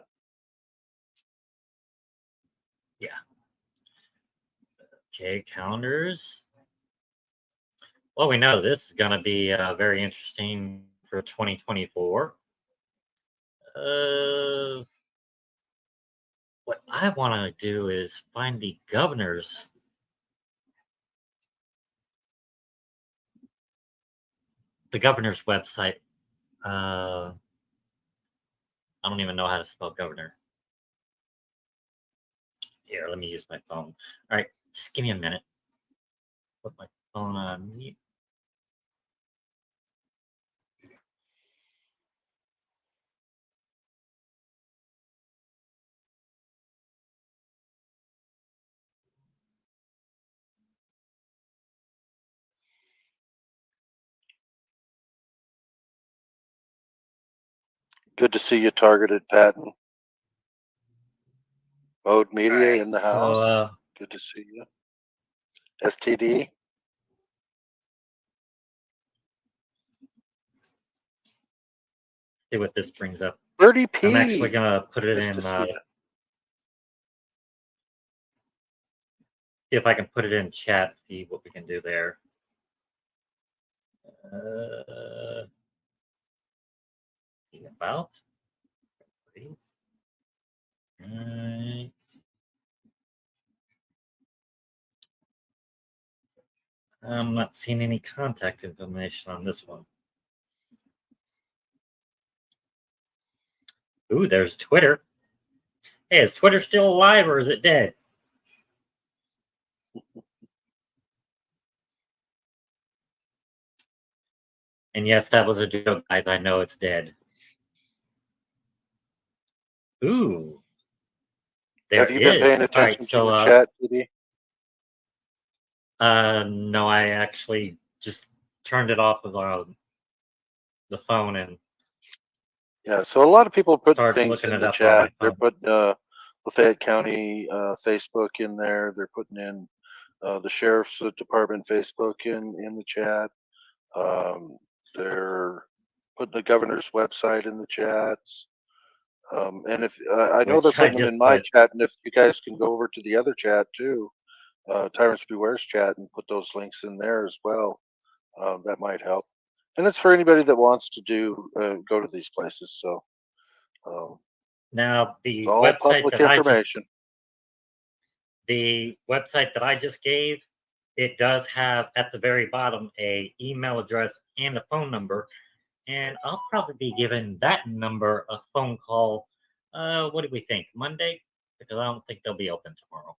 yeah. Okay, calendars. Well, we know this is going to be very interesting for 2024. What I want to do is find the governor's website. I don't even know how to spell governor. Here, let me use my phone. All right, just give me a minute. Put my phone on mute. Good to see you, Targeted Patton. Mode All Media right, in the so house. Good to see you. STD. see what this brings up. Birdie P. I'm actually gonna put it Nice in. to see you. See if I can put it in chat. See what we can do there. See about. Please. Right. I'm not seeing any contact information on this one. Ooh, there's Twitter. Hey, is Twitter still alive or is it dead? And yes, that was a joke, guys. I know it's dead. Ooh. There Have you been paying is. All right, attention to so the chat, TD? no, I actually just turned it off of the phone and Yeah, so a lot of people are putting started things looking in it the up on my chat. They're phone. putting Lafayette County Facebook in there. They're putting in the Sheriff's Department Facebook in the chat. They're putting the governor's website in the chats. And if I know they're Which I putting them just in my put. chat, and if you guys can go over to the other chat too, Tyrants Beware's chat, and put those links in there as well, that might help. And it's for anybody that wants to go to these places. So Now it's all public information. the website that I just gave, it does have at the very bottom a email address and a phone number, and I'll probably be giving that number a phone call. What do we think? Monday? Because I don't think they'll be open tomorrow.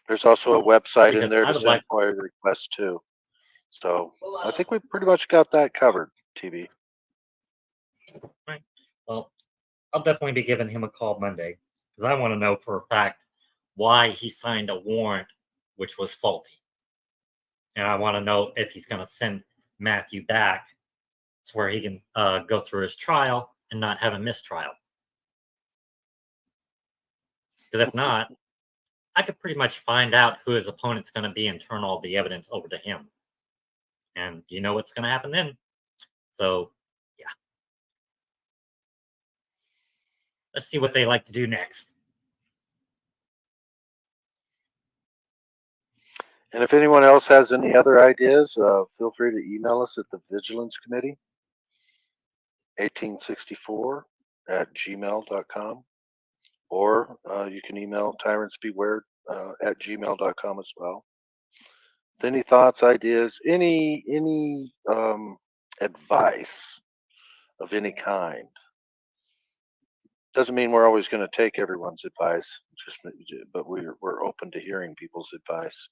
There's also a website in Because there I to would send like. FOIA requests too. So I think we pretty much got that covered, TB. Right. Well, I'll definitely be giving him a call Monday because I want to know for a fact why he signed a warrant which was faulty. And I want to know if he's going to send Matthew back to where he can go through his trial and not have a mistrial. Because if not, I could pretty much find out who his opponent's going to be and turn all the evidence over to him. And you know what's going to happen then. So, yeah. Let's see what they like to do next. And if anyone else has any other ideas, feel free to email us at the Vigilance Committee, 1864 at gmail.com. Or you can email Tyrants Beware at gmail.com as well. With any thoughts, ideas, any advice of any kind. Doesn't mean we're always going to take everyone's advice, but we're open to hearing people's advice.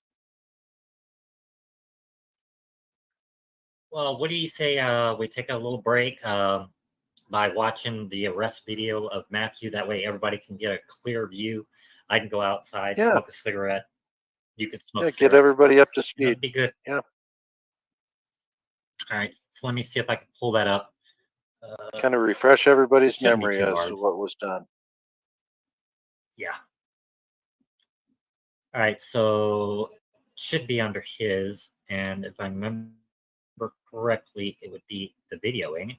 Well, what do you say we take a little break by watching the arrest video of Matthew? That way everybody can get a clear view. I can go outside, Yeah, smoke a cigarette. You can smoke a get cigarette. everybody up to And speed. that'd be good. Yeah. All right. So let me see if I can pull that up. Kind of refresh everybody's Shouldn't be memory too as hard. to what was done. Yeah. All right. So should be under his, and if I remember correctly, it would be the video, ain't it?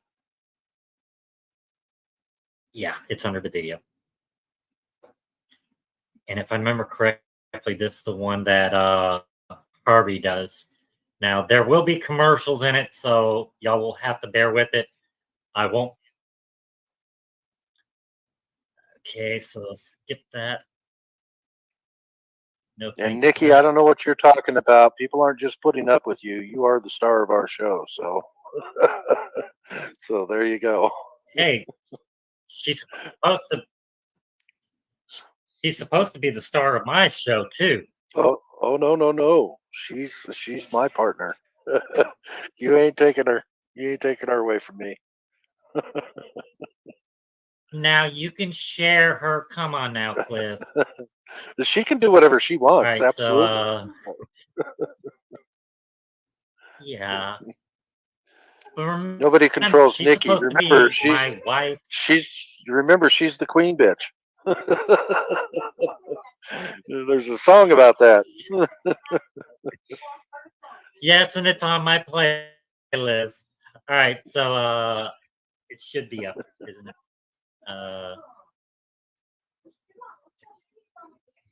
Yeah, it's under the video. And if I remember correctly, this is the one that Harvey does. Now, there will be commercials in it, so y'all will have to bear with it. I won't. Okay, so let's skip that. No, And thanks Nikki, for I that. don't know what you're talking about. People aren't just putting up with you. You are the star of our show. So, so there you go. Hey, she's supposed to. She's supposed to be the star of my show too. Oh no. She's my partner. You ain't taking her. You ain't taking her away from me. Now you can share her. Come on now, Cliff. She can do whatever she All wants. right, Absolutely. yeah. But Nobody remember, controls she's Nikki. supposed to Remember, be my wife. she's the queen bitch. There's a song about that. Yes, and it's on my playlist. All right, so it should be up, isn't it?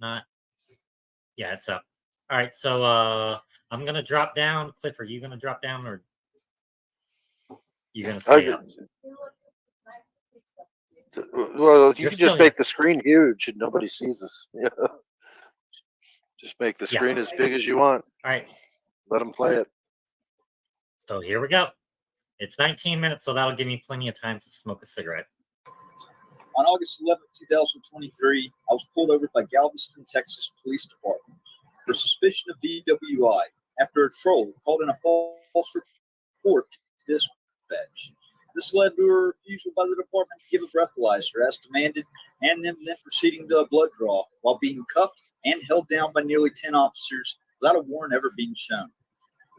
Not. Yeah, it's up. All right, so I'm gonna drop down. Cliff, are you gonna drop down or you gonna stay up? Well, you You're can still just make the screen huge and nobody sees us. Yeah. Just make the screen as big as you want. All right, Let them play it. so here we go. It's 19 minutes, so that'll give me plenty of time to smoke a cigarette. On August 11, 2023, I was pulled over by Galveston, Texas Police Department for suspicion of DWI after a troll called in a false report to dispatch. This led to a refusal by the department to give a breathalyzer as demanded, and them then proceeding to a blood draw while being cuffed and held down by nearly 10 officers without a warrant ever being shown.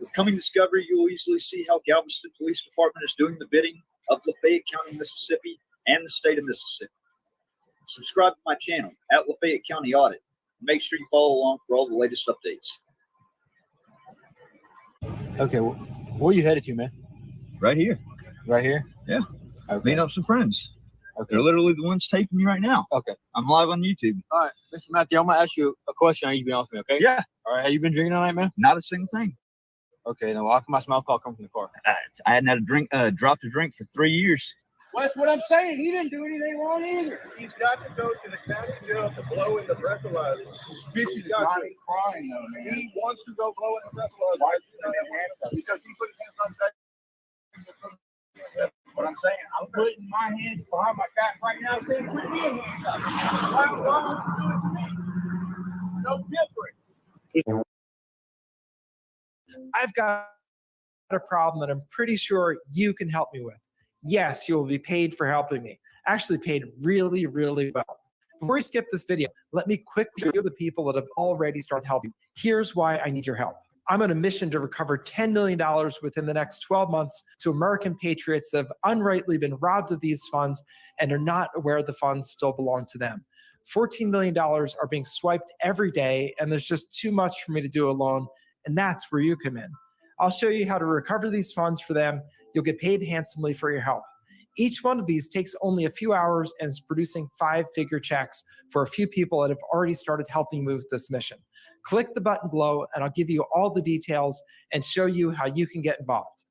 With coming discovery, you will easily see how Galveston Police Department is doing the bidding of Lafayette County, Mississippi, and the state of Mississippi. Subscribe to my channel at Lafayette County Audit. Make sure you follow along for all the latest updates. Okay, where are you headed to, man? Right here. Right here? Yeah. Okay. Meeting up some friends. Okay. They're literally the ones taping me right now. Okay. I'm live on YouTube. All right, Mr. Matthew, I'm gonna ask you a question. You be honest with me, okay? Yeah. All right. Have you been drinking all night, man? Not a single thing. Okay. Now, how come I smell alcohol coming from the car? I hadn't had a drink, dropped a drink for 3 years. Well, that's what I'm saying. He didn't do anything wrong either. He's got to go to the county jail to blow in the breathalyzer. Suspicion is not in crime, though, man. He wants to go blow in the breathalyzer. Why is he in handcuffs? Because he put his hands on that. That's what I'm saying. I'm putting my hands behind my back right now, saying, put me in handcuffs. Why don't you do it to me? No different. I've got a problem that I'm pretty sure you can help me with. Yes, you will be paid for helping me. Actually paid really, really well. Before we skip this video, let me quickly show you the people that have already started helping. Here's why I need your help. I'm on a mission to recover $10 million within the next 12 months to American patriots that have unrightly been robbed of these funds and are not aware the funds still belong to them. $14 million are being swiped every day, and there's just too much for me to do alone, and that's where you come in. I'll show you how to recover these funds for them. You'll get paid handsomely for your help. Each one of these takes only a few hours and is producing 5-figure checks for a few people that have already started helping me with this mission. Click the button below and I'll give you all the details and show you how you can get involved.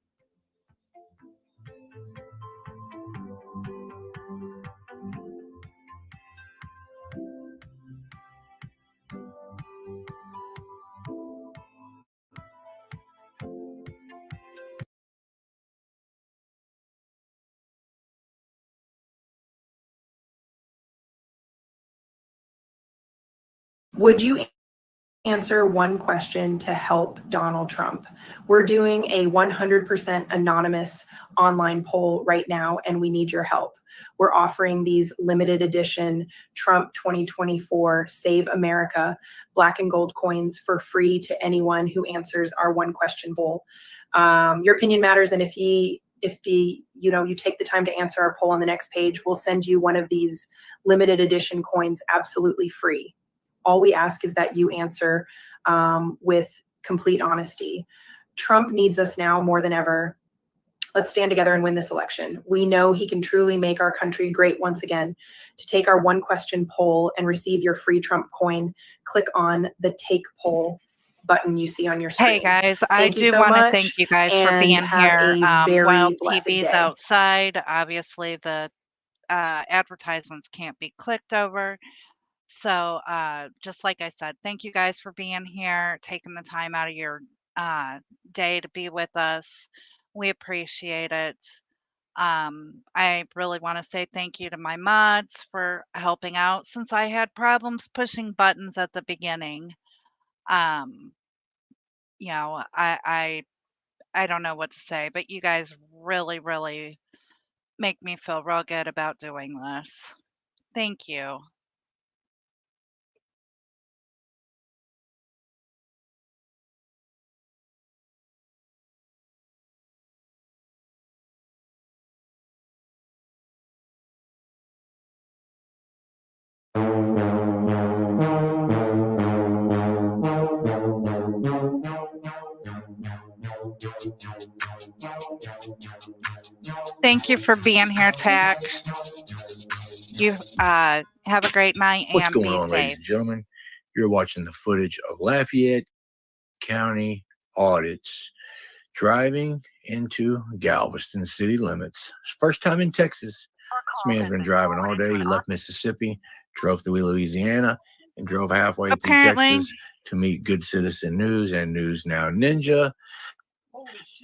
Would you answer one question to help Donald Trump? We're doing a 100% anonymous online poll right now, and we need your help. We're offering these limited edition Trump 2024 Save America black and gold coins for free to anyone who answers our one question poll. Your opinion matters, and if you take the time to answer our poll on the next page, we'll send you one of these limited edition coins absolutely free. All we ask is that you answer with complete honesty. Trump needs us now more than ever. Let's stand together and win this election. We know he can truly make our country great once again. To take our one question poll and receive your free Trump coin, click on the Take Poll button you see on your screen. Hey guys, I Thank you do so want to much, thank you guys for and being have here. a very While blessed TV's day. outside, obviously the advertisements can't be clicked over. So just like I said, thank you guys for being here, taking the time out of your day to be with us. We appreciate it. I really want to say thank you to my mods for helping out since I had problems pushing buttons at the beginning. You know, I don't know what to say, but you guys really, really make me feel real good about doing this. Thank you. Thank you for being here, Tack. You have a great night What's and going be on, ladies safe. and gentlemen? You're watching the footage of Lafayette County audits driving into Galveston city limits. First time in Texas. This man's been driving all day. He left Mississippi, drove through Louisiana, and drove halfway through Texas to meet Good Citizen News and News Now Ninja.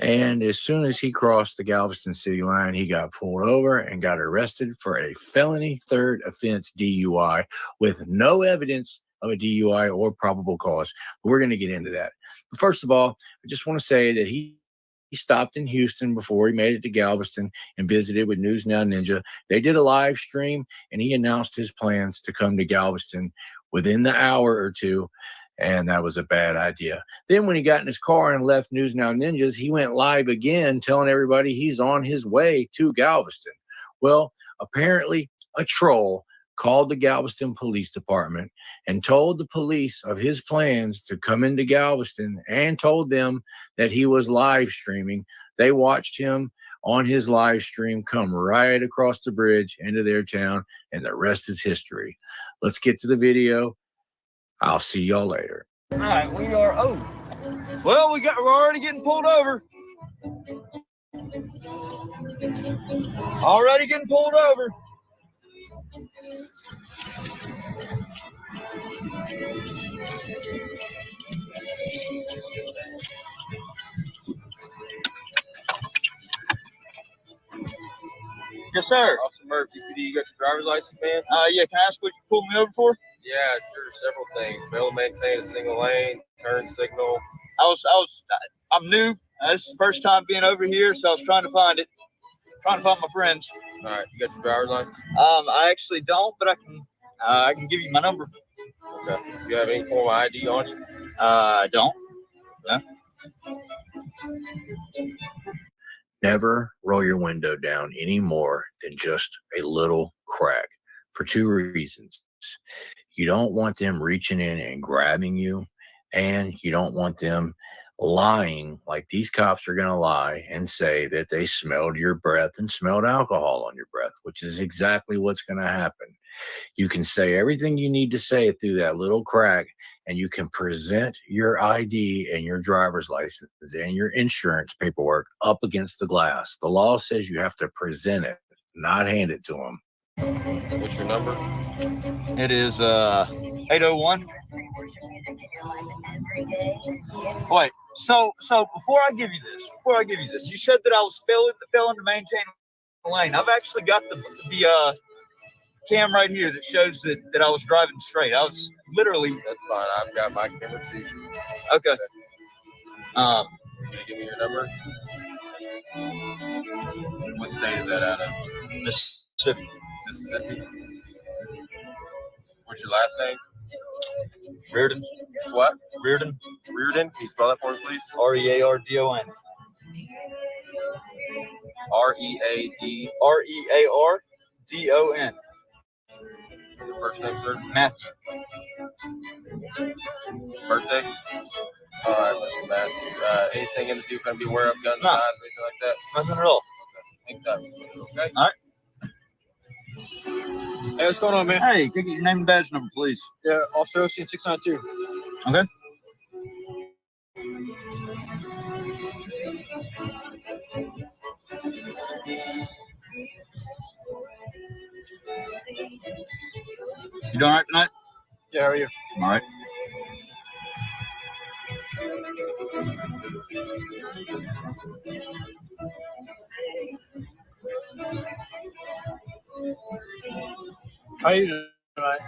And as soon as he crossed the Galveston city line, he got pulled over and got arrested for a felony third offense DUI with no evidence of a DUI or probable cause. We're going to get into that. But first of all, I just want to say that he stopped in Houston before he made it to Galveston and visited with News Now Ninja. They did a live stream, and he announced his plans to come to Galveston within the hour or two. And that was a bad idea. Then when he got in his car and left News Now Ninjas, he went live again telling everybody he's on his way to Galveston. Well, apparently a troll called the Galveston Police Department and told the police of his plans to come into Galveston and told them that he was live streaming. They watched him on his live stream come right across the bridge into their town, and the rest is history. Let's get to the video. I'll see y'all later. All right, we are. Oh, well, we're already getting pulled over. Already getting pulled over. Yes, sir. Officer Murphy, PD, you got your driver's license, man? Yeah, can I ask what you pulled me over for? Yeah, sure. Several things. Fail to maintain a single lane, turn signal. I'm new. This is the first time being over here, so I was trying to find it. Trying to find my friends. All right, you got your driver's license? I actually don't, but I can give you my number. Okay. Do you have any form of ID on you? I don't. No. Never roll your window down any more than just a little crack for two reasons. You don't want them reaching in and grabbing you, and you don't want them lying like these cops are going to lie and say that they smelled your breath and smelled alcohol on your breath, which is exactly what's going to happen. You can say everything you need to say through that little crack, and you can present your ID and your driver's license and your insurance paperwork up against the glass. The law says you have to present it, not hand it to them. What's your number? It is 801. Wait, so before I give you this, you said that I was failing to maintain the lane. I've actually got the cam right here that shows that I was driving straight. I was literally. That's fine. I've got my camera too. Okay. Can you give me your number? What state is that out of? Mississippi. Mississippi. What's your last name? Reardon. It's what? Reardon. Reardon. Can you spell that for me, please? Reardon. R-E-A-D. Reardon. Your first name, sir? Matthew. Birthday? All right, listen, Matt. Anything in the Duke gonna be aware of, guns, No. knives, anything like that? Nothing at all. Okay. Okay. All right. Hey, what's going on, man? Hey, can I get your name and badge number, please? Yeah, Officer Osteen 692. Okay. You doing all right tonight? Yeah, how are you? All right. How are you doing tonight?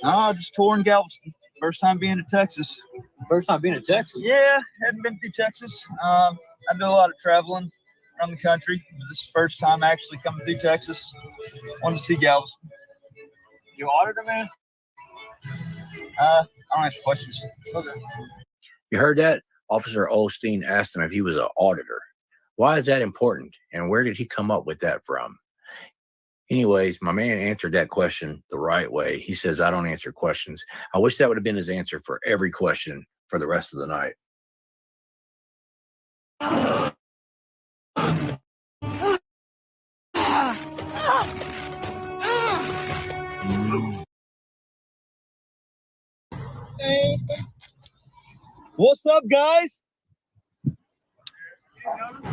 Oh, just touring Galveston. First time being to Texas. First time being in Texas? Yeah, hadn't been through Texas. I do a lot of traveling around the country. This is the first time actually coming through Texas. Wanted to see Galveston. You auditor, man? I don't answer questions. Okay. You heard that? Officer Osteen asked him if he was an auditor. Why is that important? And where did he come up with that from? Anyways, my man answered that question the right way. He says, I don't answer questions. I wish that would have been his answer for every question for the rest of the night. What's up, guys?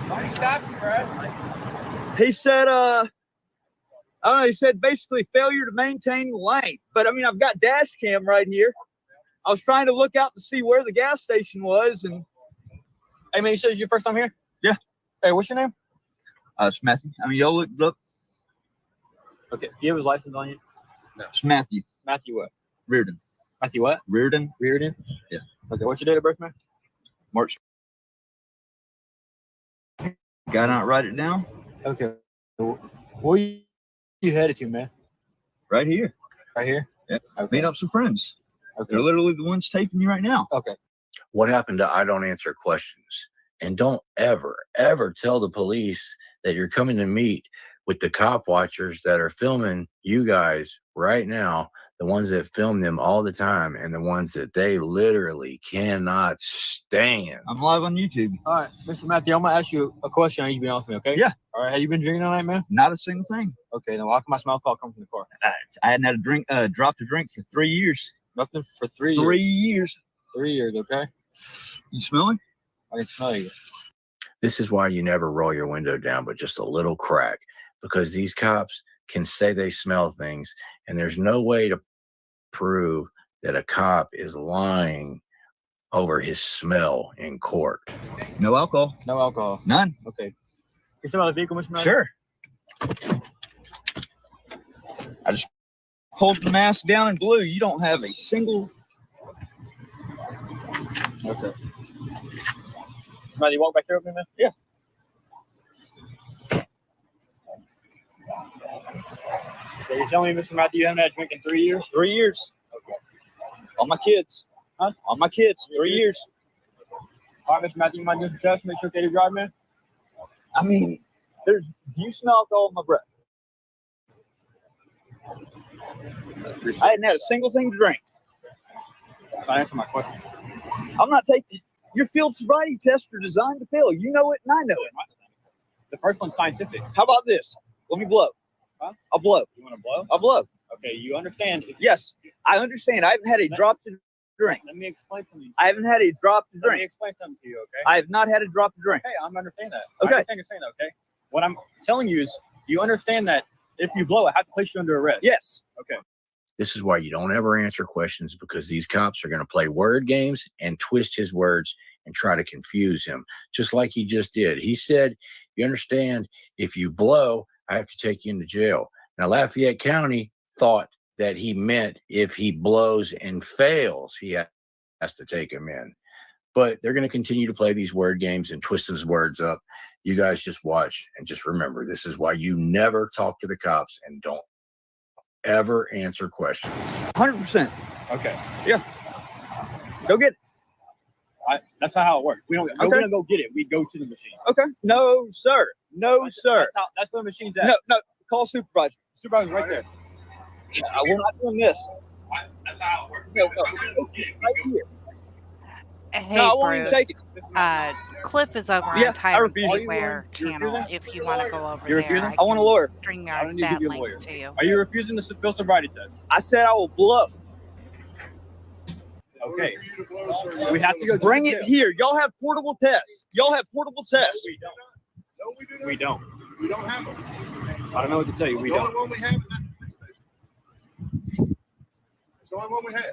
Why stop you, Brad? He said, I don't know, he said basically failure to maintain the lane. But I mean, I've got dash cam right here. I was trying to look out to see where the gas station was. And Hey, man, you said it's your first time here? Yeah. Hey, what's your name? It's Matthew. I mean, y'all look. Okay. Do you have his license on you? No. It's Matthew. Matthew what? Reardon. Matthew what? Reardon. Reardon? Yeah. Okay, what's your date of birth, man? March. Got to write it down. Okay. Where you headed to, man? Right here. Right here? Yeah. Okay. Meet up some friends. Okay. They're literally the ones taping you right now. Okay. What happened to I don't answer questions? And don't ever, ever tell the police that you're coming to meet with the cop watchers that are filming you guys right now, the ones that film them all the time and the ones that they literally cannot stand. I'm live on YouTube. All right, Mr. Matthew, I'm going to ask you a question. I need you to be honest with me, okay? Yeah. All right, have you been drinking all night, man? Not a single thing. Okay, then why can my smell call come from the car? I hadn't had a drink, dropped a drink for 3 years. Nothing for 3 years? 3 years. 3 years, okay? You smelling? I can smell you. This is why you never roll your window down, but just a little crack, because these cops can say they smell things, and there's no way to prove that a cop is lying over his smell in court. No alcohol. No alcohol. None. Okay. You still out of the vehicle, Mr. Matthew? Sure. I just pulled the mask down in blue. You don't have a single. Okay. Matthew, you walk back here with me, man? Yeah. So you're telling me, Mr. Matthew, you haven't had a drink in 3 years? 3 years. Okay. On my kids. Huh? On my kids. 3 years. All right, Mr. Matthew, you might do some tests, make sure okay to drive, man? I mean, do you smell alcohol in my breath? I hadn't had a single thing to drink. Answer my question. I'm not taking. Your field sobriety tests are designed to fail. You know it, and I know it. The first one's scientific. How about this? Let me blow. Huh? I'll blow. You want to blow? I'll blow. Okay, you understand. Yes, I understand. I haven't had a drop to drink. Let me explain something. I haven't had a drop to Let me drink. explain something to you, okay? I have not had a drop to drink. Okay, I understand that. Okay. I understand you're saying that, okay? What I'm telling you is, you understand that if you blow, I have to place you under arrest. Yes. Okay. This is why you don't ever answer questions, because these cops are going to play word games and twist his words and try to confuse him, just like he just did. He said, you understand, if you blow, I have to take you into jail. Now, Lafayette County thought that he meant if he blows and fails, he has to take him in. But they're going to continue to play these word games and twist his words up. You guys just watch and just remember, this is why you never talk to the cops and don't ever answer questions. 100%. Okay. Yeah. Go get it. That's not how it works. We don't go get it. We go to the machine. Okay. No, sir. No, sir. That's where the machine's at. No. Call supervisor. Supervisor's right there. We're not doing this. That's how it works. No. Right here. Hey, No, I won't even Bruce. take it. Cliff is over Yeah, on I Tyrants refuse it. Beware You channel. refusing? If you want to go over You're there, refusing? I want a lawyer. I StreamYard don't need to that give you a link lawyer. to you. Are you refusing to fill sobriety test? I said I will blow. Okay. We have to go. Bring it here. Y'all have portable tests. Y'all have portable tests. We don't. No, we do not. We don't. We don't have them. I don't know what to tell you. We The only don't. one we have is that police station. It's the only one we have.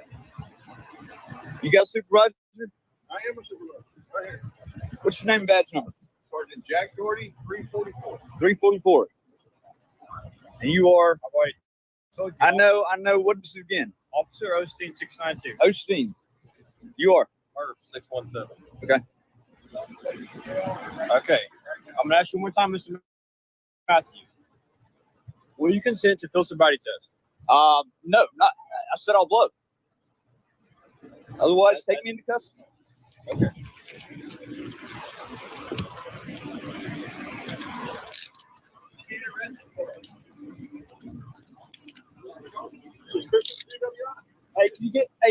You got a supervisor? I am a supervisor. Right here. What's your name and badge number? Sergeant Jack Doherty, 344. 344. And you are? Wait. I know. What is it again? Officer Osteen 692. Osteen. You are? Or 617. Okay. Okay. I'm gonna ask you one more time, Mr. Matthew. Will you consent to fill sobriety test? No, not. I said I'll blow. Otherwise, take me into custody. Okay. Hey,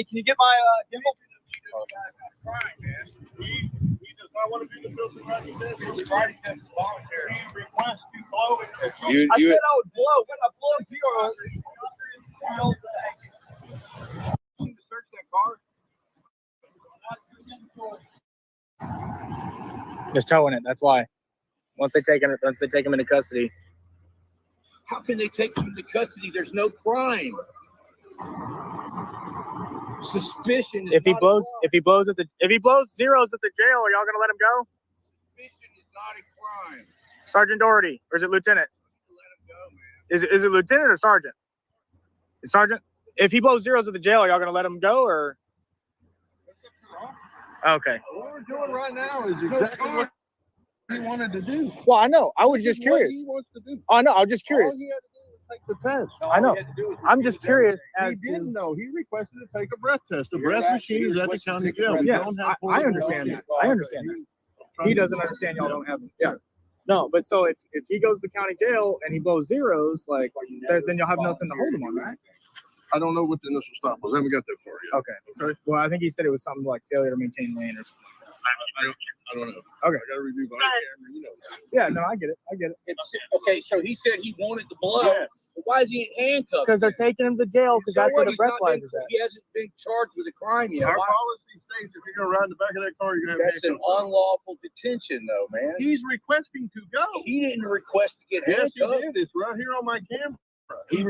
can you get my gimbal? He does not want to do the field sobriety test. The sobriety test is voluntary. He requests to blow it. I said I would blow. When I blow, To search that car. Just towing it. That's why. Once they take him into custody. How can they take him into custody? There's no crime. Suspicion. If he blows zeros at the jail, are y'all gonna let him go? Suspicion is not a crime. Sergeant Doherty, or is it Lieutenant? Let him go, man. Is it Lieutenant or Sergeant? It's Sergeant. If he blows zeros at the jail, are y'all gonna let him go or? Okay. What we're doing right now is exactly what he wanted to do. Well, I know. I was just curious. He wants to do. I know. I was just curious. All he had to do was take the test. I know. I'm just curious as He didn't know. He requested to take a breath test. The You're breath asking- machine is you're at the requesting county to take a jail. breath We Yeah, don't have. I understand that. I understand that. He doesn't understand y'all don't have them. Yeah. No, but so if he goes to county jail and he blows zeros, like then you'll have nothing to hold him on, right? I don't know what the initial stop was. I haven't got that far yet. Okay. Well, I think he said it was something like failure to maintain lane or something. I don't know. Okay. I got to review body camera. You know. Yeah. No, I get it. Okay, so he said he wanted to blow. Yes. But why is he in handcuffs? Because they're taking him to jail because So that's where what? the He's not breathalyzer been- is at. He hasn't been charged with a crime yet. Our Why? policy states if you're going to ride in the back of that car, you're going to have That's an handcuffs on. unlawful detention, though, man. He's requesting to go. He didn't request to get Yes, he handcuffed. did. It's right here on my camera. He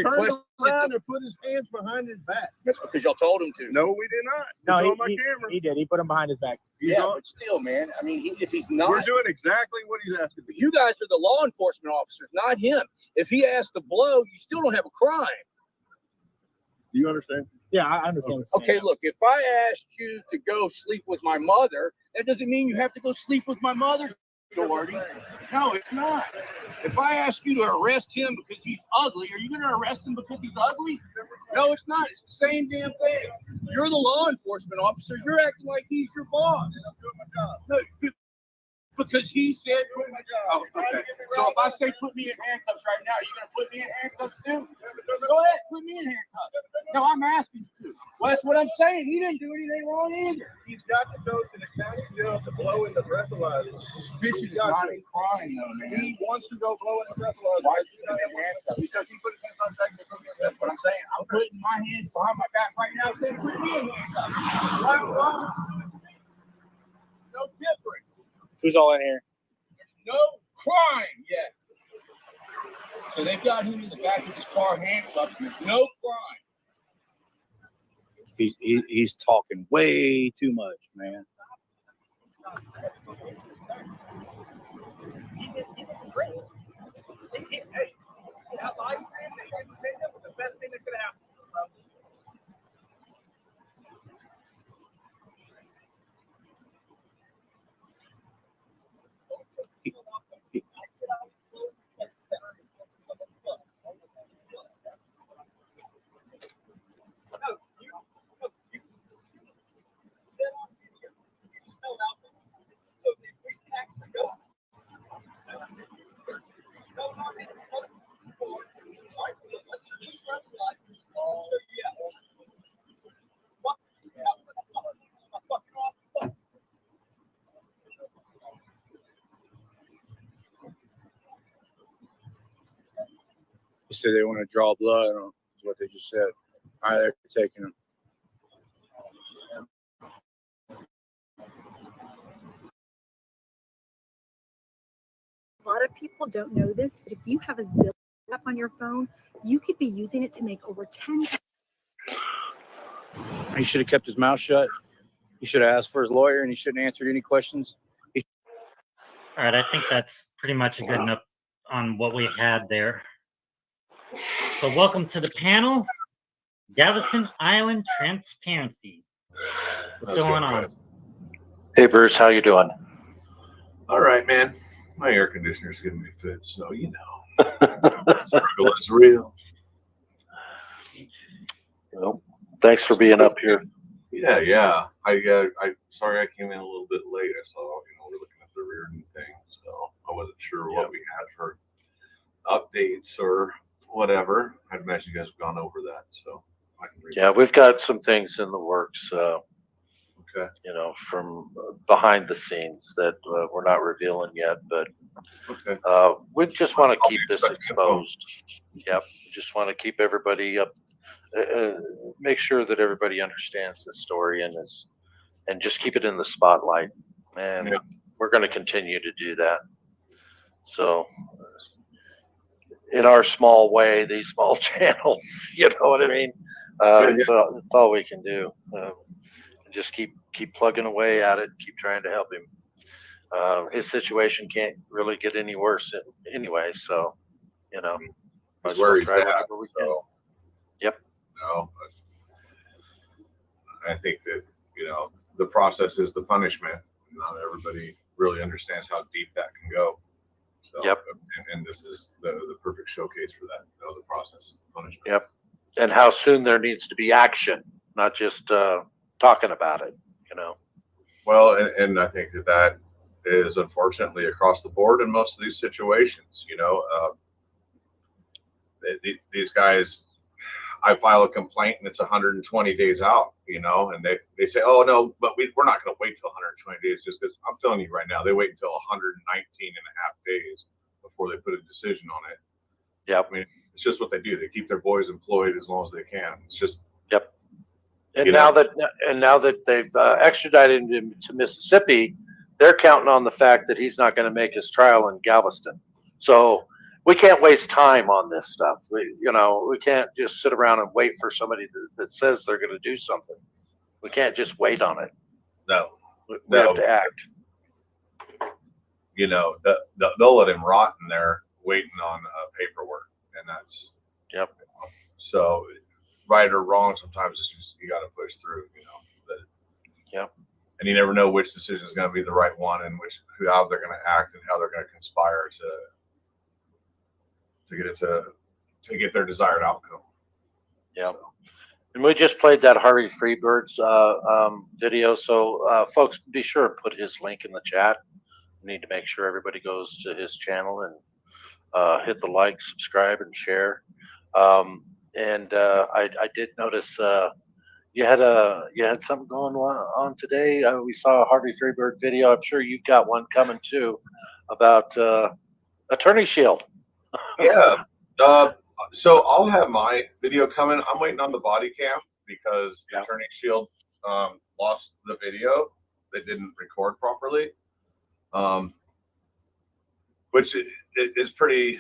Turned requested around to, and put his hands behind his back. that's because y'all told him to. No, we did not. It's No, on my camera. he did. He put him behind his back. He's Yeah, on. but still, man. I mean, if he's not, We're doing exactly what he's asking. you guys are the law enforcement officers, not him. If he asked to blow, you still don't have a crime. Do you understand? Yeah, I understand. What you're Okay, saying. look, if I asked you to go sleep with my mother, that doesn't mean you have to go sleep with my mother, Doherty. No, it's not. If I ask you to arrest him because he's ugly, are you going to arrest him because he's ugly? No, it's not. It's the same damn thing. You're the law enforcement officer. You're acting like he's your boss. No, because he said, oh, okay. So if I say put me in handcuffs right now, are you going to put me in handcuffs too? Go ahead, put me in handcuffs. No, I'm asking you to. Well, that's what I'm saying. He didn't do anything wrong either. He's got to go to the county jail to blow in the breathalyzer. Suspicion is not a crime, though, man. He wants to go blow in the breathalyzer. Why is he in handcuffs? Because he put his hands on back. That's what I'm saying. I'm putting my hands behind my back right now, saying put me in handcuffs. Why would you do it to me? No different. Who's all in here? There's no crime yet. So they've got him in the back of his car handcuffed. There's no crime. He's talking way too much, man. Hey, that live stream that you picked up was the best thing that could happen. said they want to draw blood on him, is what they just said. All right, they're taking him. A lot of people don't know this, but if you have a Zillow app on your phone, you could be using it to make over 10. He should have kept his mouth shut. He should have asked for his lawyer, and he shouldn't have answered any questions. All right, I think that's pretty much good enough on what we had there. So welcome to the panel, Galveston Island Transparency. What's going on? Hey, Bruce, how you doing? All right, man. My air conditioner's giving me fits, so you know. The struggle is real. Well, thanks for being up here. Yeah. I sorry I came in a little bit late. I saw, we're looking at the Reardon thing, so I wasn't sure what we had for updates or whatever. I'd imagine you guys have gone over that, so I can read. Yeah, we've got some things in the works. Okay. From behind the scenes that we're not revealing yet, but okay. We just want to keep this exposed. Yep, we just want to keep everybody up, make sure that everybody understands the story and just keep it in the spotlight. And we're going to continue to do that. So, in our small way, these small channels, you know what I mean? It's all we can do. Just keep plugging away at it, keep trying to help him. His situation can't really get any worse anyway, so He's where he's at. So, yep. No, I think that the process is the punishment. Not everybody really understands how deep that can go. So, yep. And this is the perfect showcase for that. The process, punishment. Yep. And how soon there needs to be action, not just talking about it. Well, and I think that is unfortunately across the board in most of these situations. These guys, I file a complaint and it's 120 days out, and they say, oh no, but we're not going to wait till 120 days, just because I'm telling you right now, they wait until 119 and a half days before they put a decision on it. Yep. I mean, it's just what they do. They keep their boys employed as long as they can. It's just. Yep. And now that they've extradited him to Mississippi, they're counting on the fact that he's not going to make his trial in Galveston. So we can't waste time on this stuff. We can't just sit around and wait for somebody that says they're going to do something. We can't just wait on it. No. We have to act. They'll let him rot in there waiting on paperwork, and that's. Yep. So, right or wrong, sometimes it's just you got to push through. Yep. And you never know which decision is going to be the right one, and how they're going to act and how they're going to conspire to get their desired outcome. Yeah. And we just played that Harvey Freebird's video, so folks, be sure to put his link in the chat. We need to make sure everybody goes to his channel and hit the like, subscribe, and share. And I did notice you had something going on today. We saw a Harvey Freebird video. I'm sure you've got one coming too about Attorney Shield. Yeah. So I'll have my video coming. I'm waiting on the body cam because Attorney Shield lost the video. They didn't record properly, which is pretty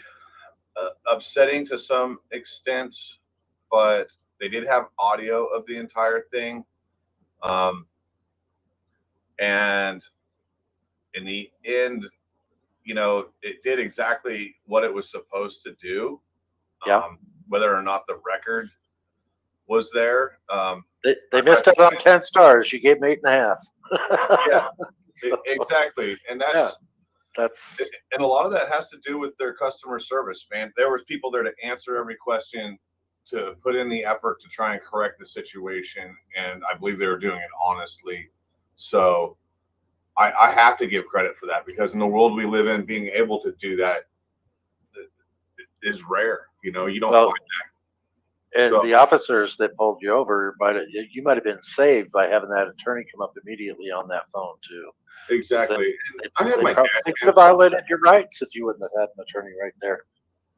upsetting to some extent. But they did have audio of the entire thing, and in the end, it did exactly what it was supposed to do. Whether or not the record was there. They missed out on 10 stars. You gave them 8.5. Yeah, exactly. And that's and a lot of that has to do with their customer service, man. There was people there to answer every question, to put in the effort to try and correct the situation. And I believe they were doing it honestly. So I have to give credit for that, because in the world we live in, being able to do that is rare. You don't find that. And the officers that pulled you over, you might have been saved by having that attorney come up immediately on that phone too. Exactly. They could have violated your rights if you wouldn't have had an attorney right there.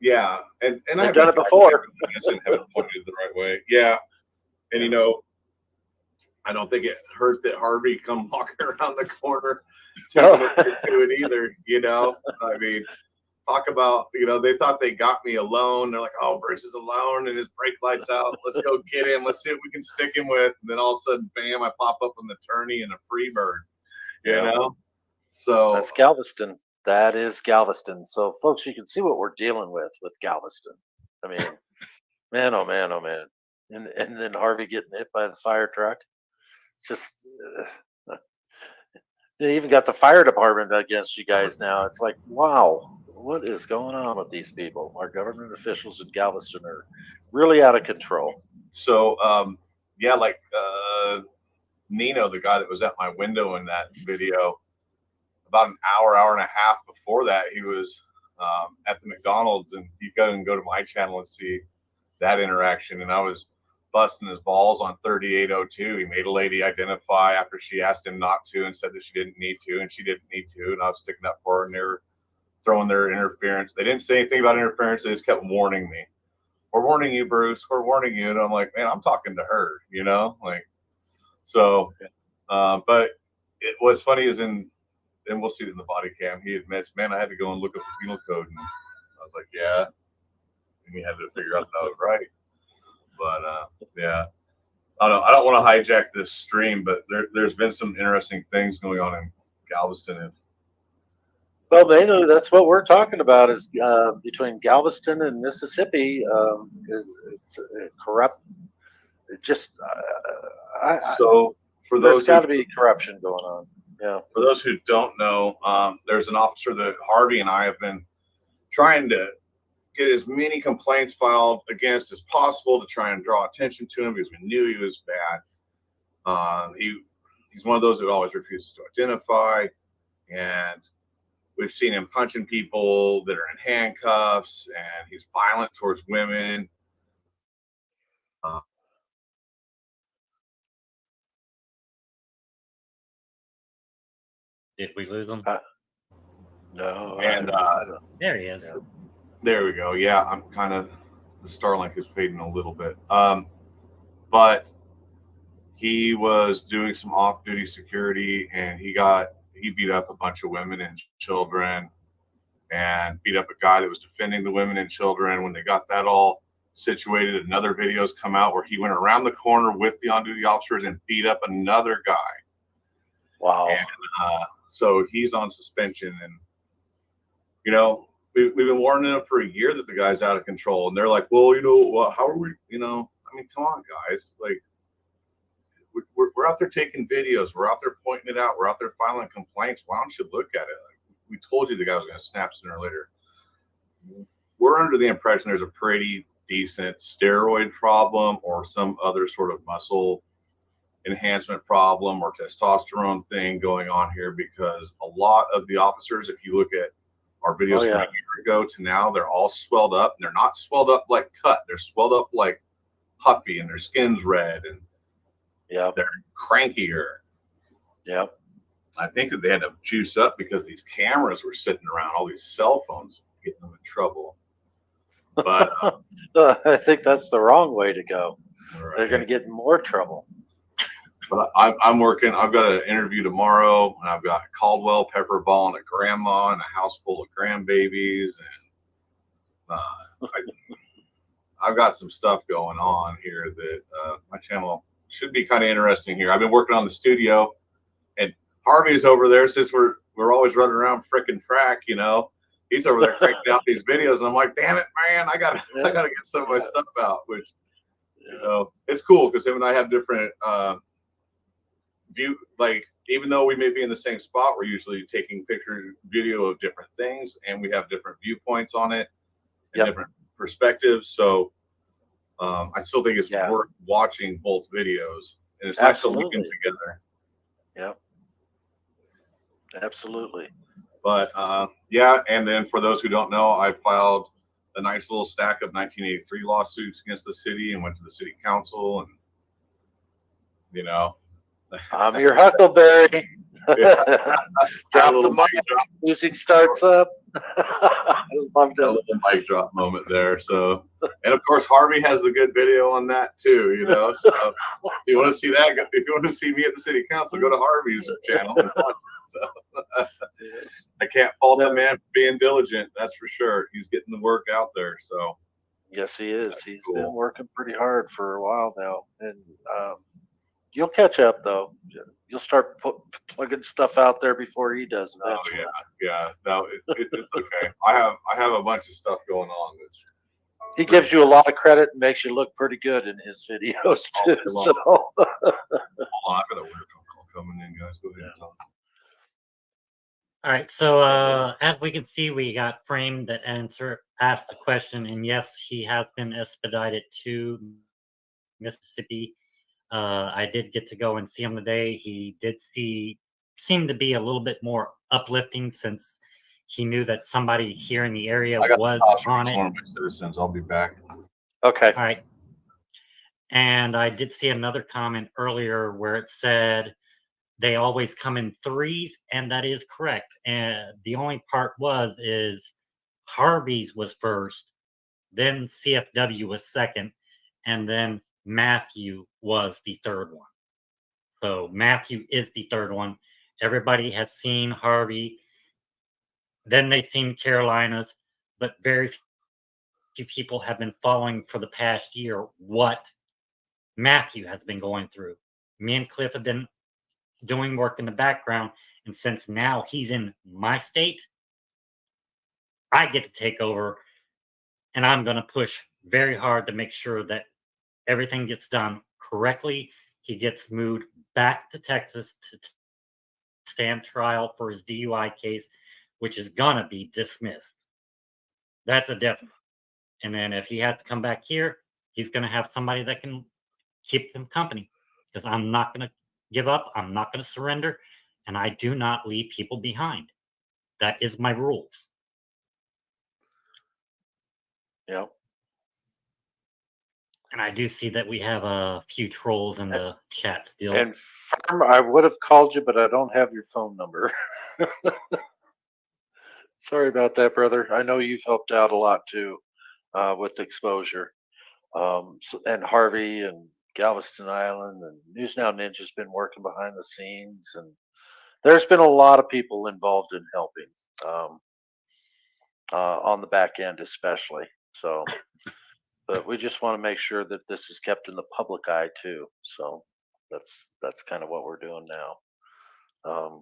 Yeah, and They've I've done it before. and haven't pointed the right way. Yeah, and you know, I don't think it hurt that Harvey come walking around the corner 2 minutes into it either. You know, I mean, talk about, you know, they thought they got me alone. They're like, oh, Bruce is alone and his brake light's out. Let's go get him. Let's see what we can stick him with. And then all of a sudden, bam, I pop up on the tourney and a free bird. You know, so that's Galveston. That is Galveston. So, folks, you can see what we're dealing with Galveston. I mean, man, oh man, oh man, and then Harvey getting hit by the fire truck. It's just they even got the fire department against you guys now. It's like, wow, what is going on with these people? Our government officials in Galveston are really out of control. So, yeah, like Nino, the guy that was at my window in that video, about an hour and a half before that, he was at the McDonald's, and you can go to my channel and see that interaction. And I was busting his balls on 3802. He made a lady identify after she asked him not to and said that she didn't need to, and she didn't need to. And I was sticking up for her, and they were throwing their interference. They didn't say anything about interference. They just kept warning me. We're warning you, Bruce. We're warning you. And I'm like, man, I'm talking to her, you know, like, so, but what's funny is and we'll see it in the body cam, he admits, man, I had to go and look up the penal code. And I was like, yeah. And he had to figure out that I was right. But, yeah, I don't want to hijack this stream, but there's been some interesting things going on in Galveston. Well, mainly that's what we're talking about is between Galveston and Mississippi. It's corrupt. It just so for there's those got to be corruption going on. Yeah. For those who don't know, there's an officer that Harvey and I have been trying to get as many complaints filed against as possible to try and draw attention to him because we knew he was bad. He's one of those that always refuses to identify, and we've seen him punching people that are in handcuffs, and he's violent towards women. Did we lose him? No. And there he is. There we go. Yeah, I'm kind of, the Starlink is fading a little bit. But he was doing some off-duty security, and he beat up a bunch of women and children, and beat up a guy that was defending the women and children. When they got that all situated, another video's come out where he went around the corner with the on-duty officers and beat up another guy. Wow. And so he's on suspension, and you know, we've been warning them for a year that the guy's out of control, and they're like, well, you know, how are we, you know, I mean, come on, guys, like, we're out there taking videos, we're out there pointing it out, we're out there filing complaints. Why don't you look at it? Like, we told you the guy was going to snap sooner or later. We're under the impression there's a pretty decent steroid problem or some other sort of muscle enhancement problem or testosterone thing going on here, because a lot of the officers, if you look at our videos from a year ago to now, they're all swelled up, and they're not swelled up like cut. They're swelled up like puffy, and their skin's red, and they're crankier. Yep. I think that they had to juice up because these cameras were sitting around, all these cell phones, getting them in trouble. But I think that's the wrong way to go. Right. They're going to get in more trouble. But I'm working. I've got an interview tomorrow, and I've got Caldwell, Pepper balling a grandma and a house full of grandbabies, and I've got some stuff going on here that my channel should be kind of interesting here. I've been working on the studio, and Harvey's over there since we're always running around frickin' track, you know. He's over there cranking out these videos, and I'm like, damn it, man, I gotta get some of my stuff out, which you know, it's cool because him and I have different view, like, even though we may be in the same spot, we're usually taking video of different things, and we have different viewpoints on it and different perspectives. So I still think it's worth watching both videos, and it's nice to link them together. Yep. Absolutely. But yeah, and then for those who don't know, I filed a nice little stack of 1983 lawsuits against the city and went to the city council, and you know, I'm your Huckleberry. Drop little the mic. mic drop. Music starts up. I loved A it. little mic drop moment there. So, and of course, Harvey has the good video on that too. You know, so if you want to see that, if you want to see me at the city council, go to Harvey's channel and watch it. So, I can't fault the man for being diligent. That's for sure. He's getting the work out there. So, Yes, he is. That's He's cool. been working pretty hard for a while now, and you'll catch up though. You'll start plugging stuff out there before he does oh eventually. yeah. No, it's okay. I have a bunch of stuff going on. That's He gives you a lot of credit and makes you look pretty good in his videos too. So hold on, I got a weird phone call coming in, guys. Go ahead. All right, so as we can see, we got Frame that asked the question, and yes, he has been expedited to Mississippi. I did get to go and see him today. He did seem to be a little bit more uplifting since he knew that somebody here in the area was on it. One of my citizens. I'll be back. Okay. All right. And I did see another comment earlier where it said they always come in threes, and that is correct. And the only part is Harvey's was first, then CFW was second, and then Matthew was the third one. So Matthew is the third one. Everybody has seen Harvey. Then they've seen Carolinas, but very few people have been following for the past year what Matthew has been going through. Me and Cliff have been doing work in the background, and since now he's in my state, I get to take over, and I'm going to push very hard to make sure that everything gets done correctly. He gets moved back to Texas to stand trial for his DUI case, which is going to be dismissed. That's a definite. And then if he has to come back here, he's going to have somebody that can keep him company, because I'm not going to give up. I'm not going to surrender, and I do not leave people behind. That is my rules. Yep. And I do see that we have a few trolls in the chat still. And I would have called you, but I don't have your phone number. Sorry about that, brother. I know you've helped out a lot too with exposure. And Harvey and Galveston Island and News Now Ninja's been working behind the scenes, and there's been a lot of people involved in helping on the back end, especially. So, but we just want to make sure that this is kept in the public eye too. So that's kind of what we're doing now.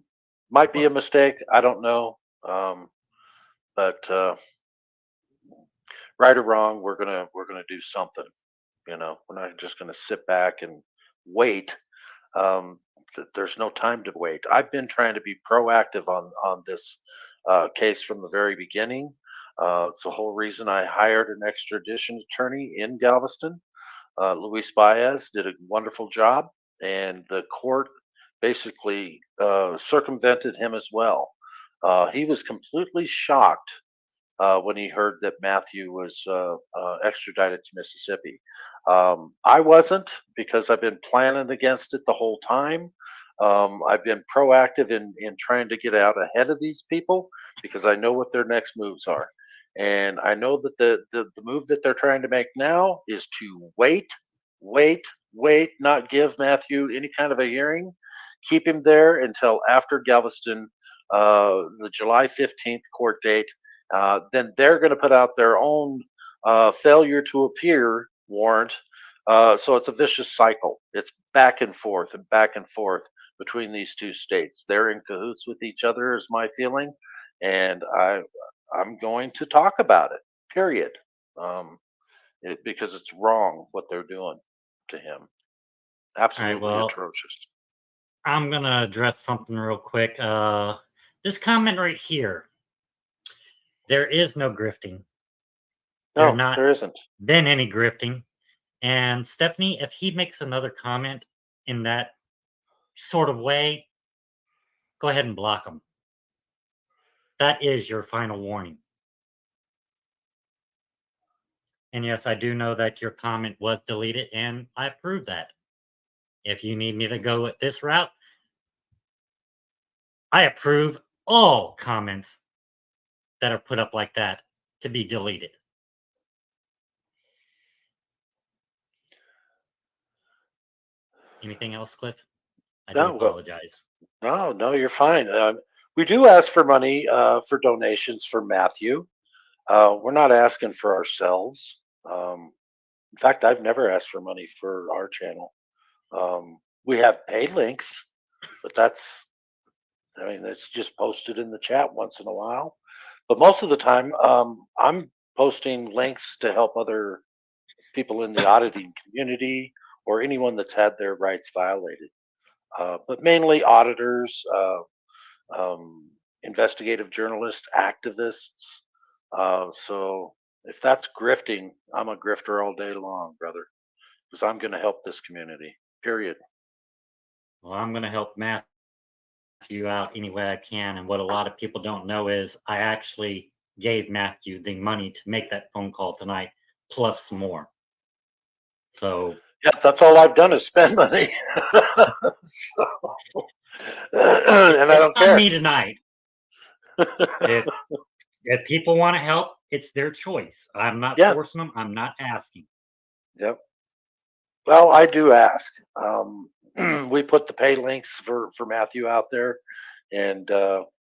Might be a mistake. I don't know. But right or wrong, we're gonna do something. You know, we're not just gonna sit back and wait. There's no time to wait. I've been trying to be proactive on this case from the very beginning. It's the whole reason I hired an extradition attorney in Galveston. Luis Baez did a wonderful job, and the court basically circumvented him as well. He was completely shocked when he heard that Matthew was extradited to Mississippi. I wasn't, because I've been planning against it the whole time. I've been proactive in trying to get out ahead of these people, because I know what their next moves are. And I know that the move that they're trying to make now is to wait, not give Matthew any kind of a hearing, keep him there until after Galveston, the July 15th court date. Then they're going to put out their own failure to appear warrant. So it's a vicious cycle. It's back and forth between these two states. They're in cahoots with each other, is my feeling, and I'm going to talk about it. Period. Because it's wrong what they're doing to him. Absolutely atrocious. I'm gonna address something real quick. This comment right here. There is no grifting. No, there isn't. Been any grifting. And Stephanie, if he makes another comment in that sort of way, go ahead and block him. That is your final warning. And yes, I do know that your comment was deleted, and I approve that. If you need me to go with this route, I approve all comments that are put up like that to be deleted. Anything else, Cliff? I do No, well, apologize. no, you're fine. We do ask for money for donations for Matthew. We're not asking for ourselves. In fact, I've never asked for money for our channel. We have pay links, but it's just posted in the chat once in a while. But most of the time, I'm posting links to help other people in the auditing community or anyone that's had their rights violated. But mainly auditors, investigative journalists, activists. So if that's grifting, I'm a grifter all day long, brother, because I'm going to help this community. Period. Well, I'm going to help Matthew out any way I can. And what a lot of people don't know is I actually gave Matthew the money to make that phone call tonight, plus some more. So yeah, that's all I've done is spend money. And I don't care. Me tonight. if people want to help, it's their choice. I'm not forcing them. I'm not asking. Yep. Well, I do ask. We put the pay links for Matthew out there, and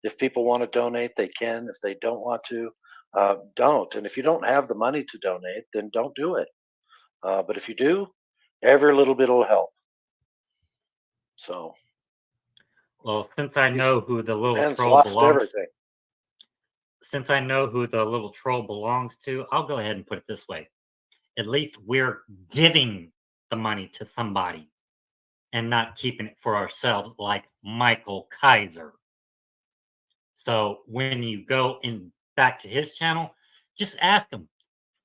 if people want to donate, they can. If they don't want to, don't. And if you don't have the money to donate, then don't do it. But if you do, every little bit will help. So. Well, since I know who the little Man's troll lost belongs, everything. since I know who the little troll belongs to, I'll go ahead and put it this way: at least we're giving the money to somebody, and not keeping it for ourselves, like Michael Kaiser. So when you go in back to his channel, just ask him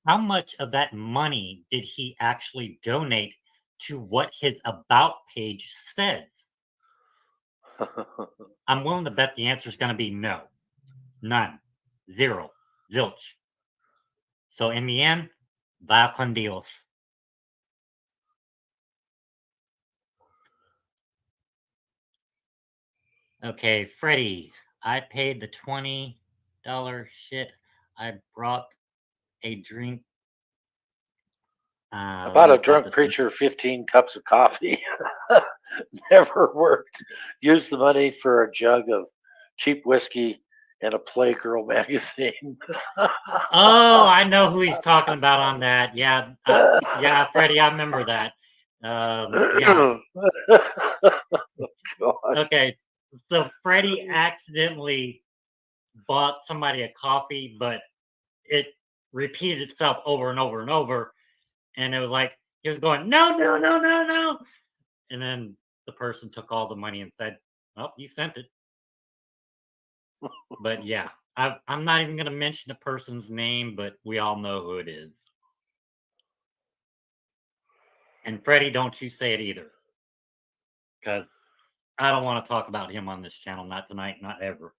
how much of that money did he actually donate to what his about page says. I'm willing to bet the answer is going to be no, none, zero, zilch. So in the end, va con Dios. Okay, Freddie, I paid the $20 shit. I brought a drink. About a drunk preacher, 15 cups of coffee. Never worked. Use the money for a jug of cheap whiskey and a Playgirl magazine. Oh, I know who he's talking about on that. Yeah, yeah, Freddie, I remember that. Yeah. Okay, so Freddie accidentally bought somebody a coffee, but it repeated itself over and over and over, and it was like he was going, no, no, no, no, no, and then the person took all the money and said, "Oh, you sent it." But yeah, I'm not even going to mention the person's name, but we all know who it is. And Freddie, don't you say it either, because I don't want to talk about him on this channel. Not tonight, not ever.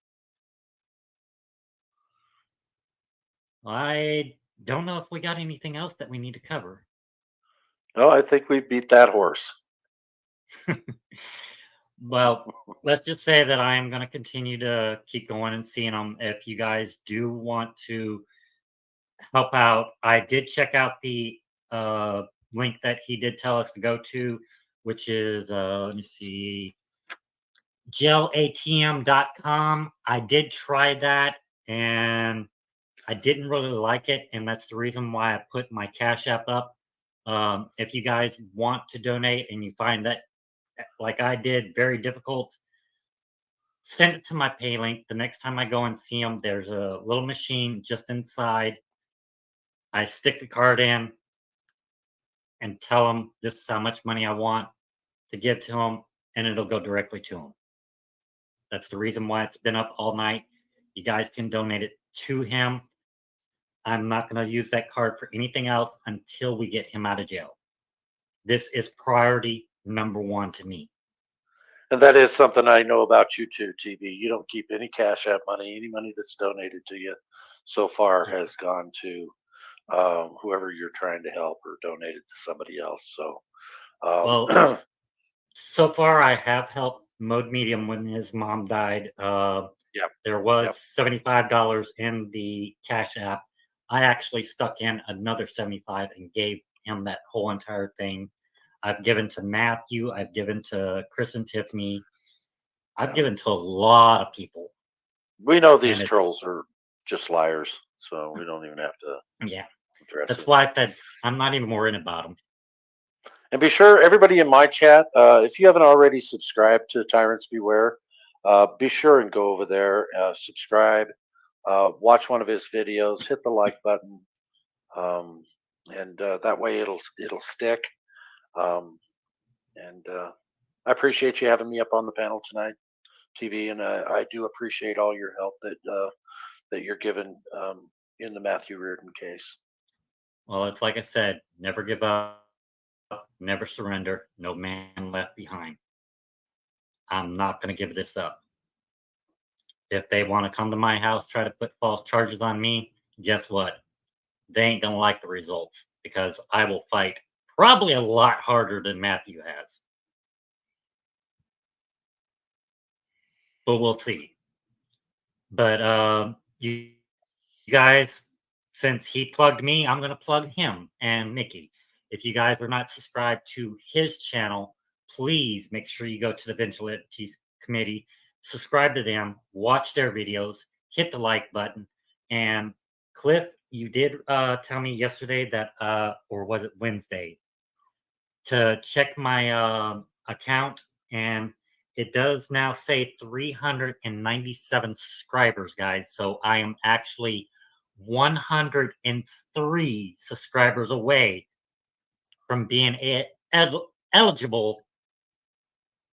I don't know if we got anything else that we need to cover. No, I think we beat that horse. Well, let's just say that I am going to continue to keep going and seeing them. If you guys do want to help out, I did check out the link that he did tell us to go to, which is, let me see, gelatm.com. I did try that, and I didn't really like it, and that's the reason why I put my Cash App up. If you guys want to donate and you find that, like I did, very difficult, send it to my pay link. The next time I go and see them, there's a little machine just inside. I stick the card in and tell them this is how much money I want to give to them, and it'll go directly to them. That's the reason why it's been up all night. You guys can donate it to him. I'm not going to use that card for anything else until we get him out of jail. This is priority number one to me. And that is something I know about you too, TV. You don't keep any Cash App money. Any money that's donated to you so far has gone to whoever you're trying to help or donated to somebody else. So, well, so far I have helped mode medium when his mom died. Yep. There was Yep. $75 in the Cash App. I actually stuck in another 75 and gave him that whole entire thing. I've given to Matthew. I've given to Chris and Tiffany. I've given to a lot of people. We know these And it's- trolls are just liars, so we don't even have to Yeah. address That's it. why I said I'm not even worried about them. And be sure, everybody in my chat, if you haven't already subscribed to Tyrants Beware, be sure and go over there, subscribe, watch one of his videos, hit the like button, and that way it'll stick. And I appreciate you having me up on the panel tonight, TV, and I do appreciate all your help that you're given in the Matthew Reardon case. Well, it's like I said, never give up, never surrender, no man left behind. I'm not going to give this up. If they want to come to my house, try to put false charges on me, guess what? They ain't going to like the results because I will fight probably a lot harder than Matthew has. But we'll see. But you guys, since he plugged me, I'm going to plug him and Nikki. If you guys are not subscribed to his channel, please make sure you go to the Vigilantes Committee, subscribe to them, watch their videos, hit the like button. And Cliff, you did tell me yesterday that, or was it Wednesday, to check my account, and it does now say 397 subscribers, guys. So I am actually 103 subscribers away from being eligible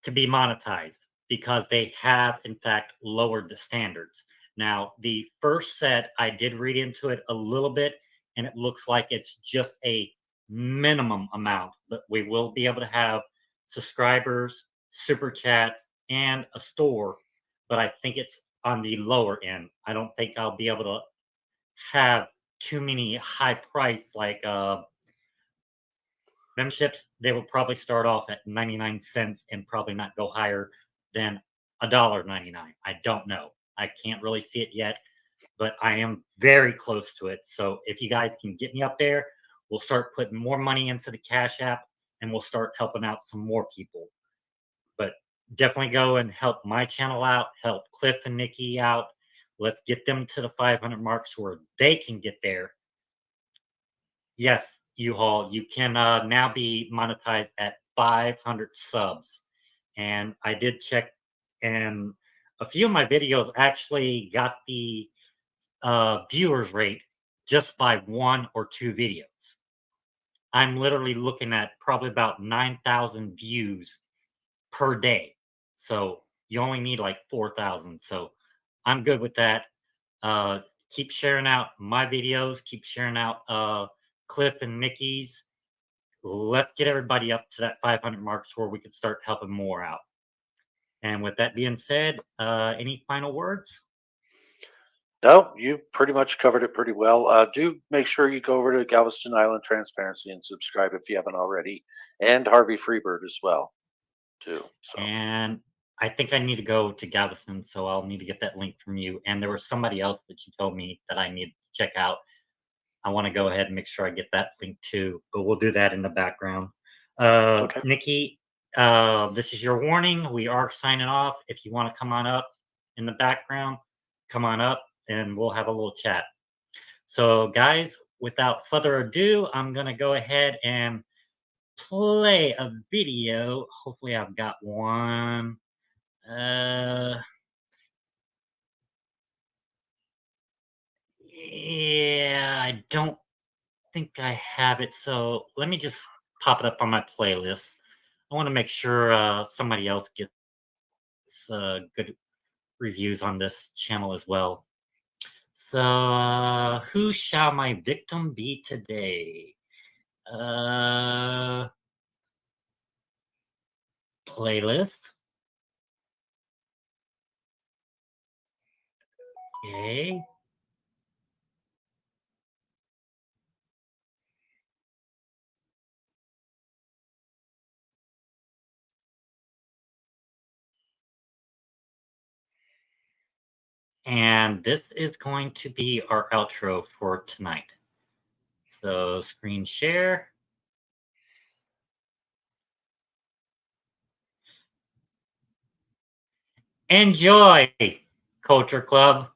to be monetized because they have, in fact, lowered the standards. Now, the first set, I did read into it a little bit, and it looks like it's just a minimum amount, but we will be able to have subscribers, super chats, and a store. But I think it's on the lower end. I don't think I'll be able to have too many high priced like memberships. They will probably start off at 99 cents and probably not go higher than $1.99. I don't know. I can't really see it yet, but I am very close to it. So if you guys can get me up there, we'll start putting more money into the Cash App and we'll start helping out some more people. But definitely go and help my channel out, help Cliff and Nikki out. Let's get them to the 500 marks where they can get there. Yes, U-Haul, you can now be monetized at 500 subs. And I did check, and a few of my videos actually got the viewers rate just by 1 or 2 videos. I'm literally looking at probably about 9,000 views per day. So you only need like 4,000. So I'm good with that. Keep sharing out my videos. Keep sharing out Cliff and Nikki's. Let's get everybody up to that 500 marks where we can start helping more out. And with that being said, any final words? No, you pretty much covered it pretty well. Do make sure you go over to Galveston Island Transparency and subscribe if you haven't already, and Harvey Freebird as well, too. So. And I think I need to go to Galveston, so I'll need to get that link from you. And there was somebody else that you told me that I need to check out. I want to go ahead and make sure I get that link too, but we'll do that in the background. Okay. Nikki, this is your warning. We are signing off. If you want to come on up in the background, come on up and we'll have a little chat. So guys, without further ado, I'm going to go ahead and play a video. Hopefully I've got one. Yeah, I don't think I have it. So let me just pop it up on my playlist. I want to make sure somebody else gets good reviews on this channel as well. So who shall my victim be today? Playlist. Okay. And this is going to be our outro for tonight. So screen share. Enjoy, Culture Club.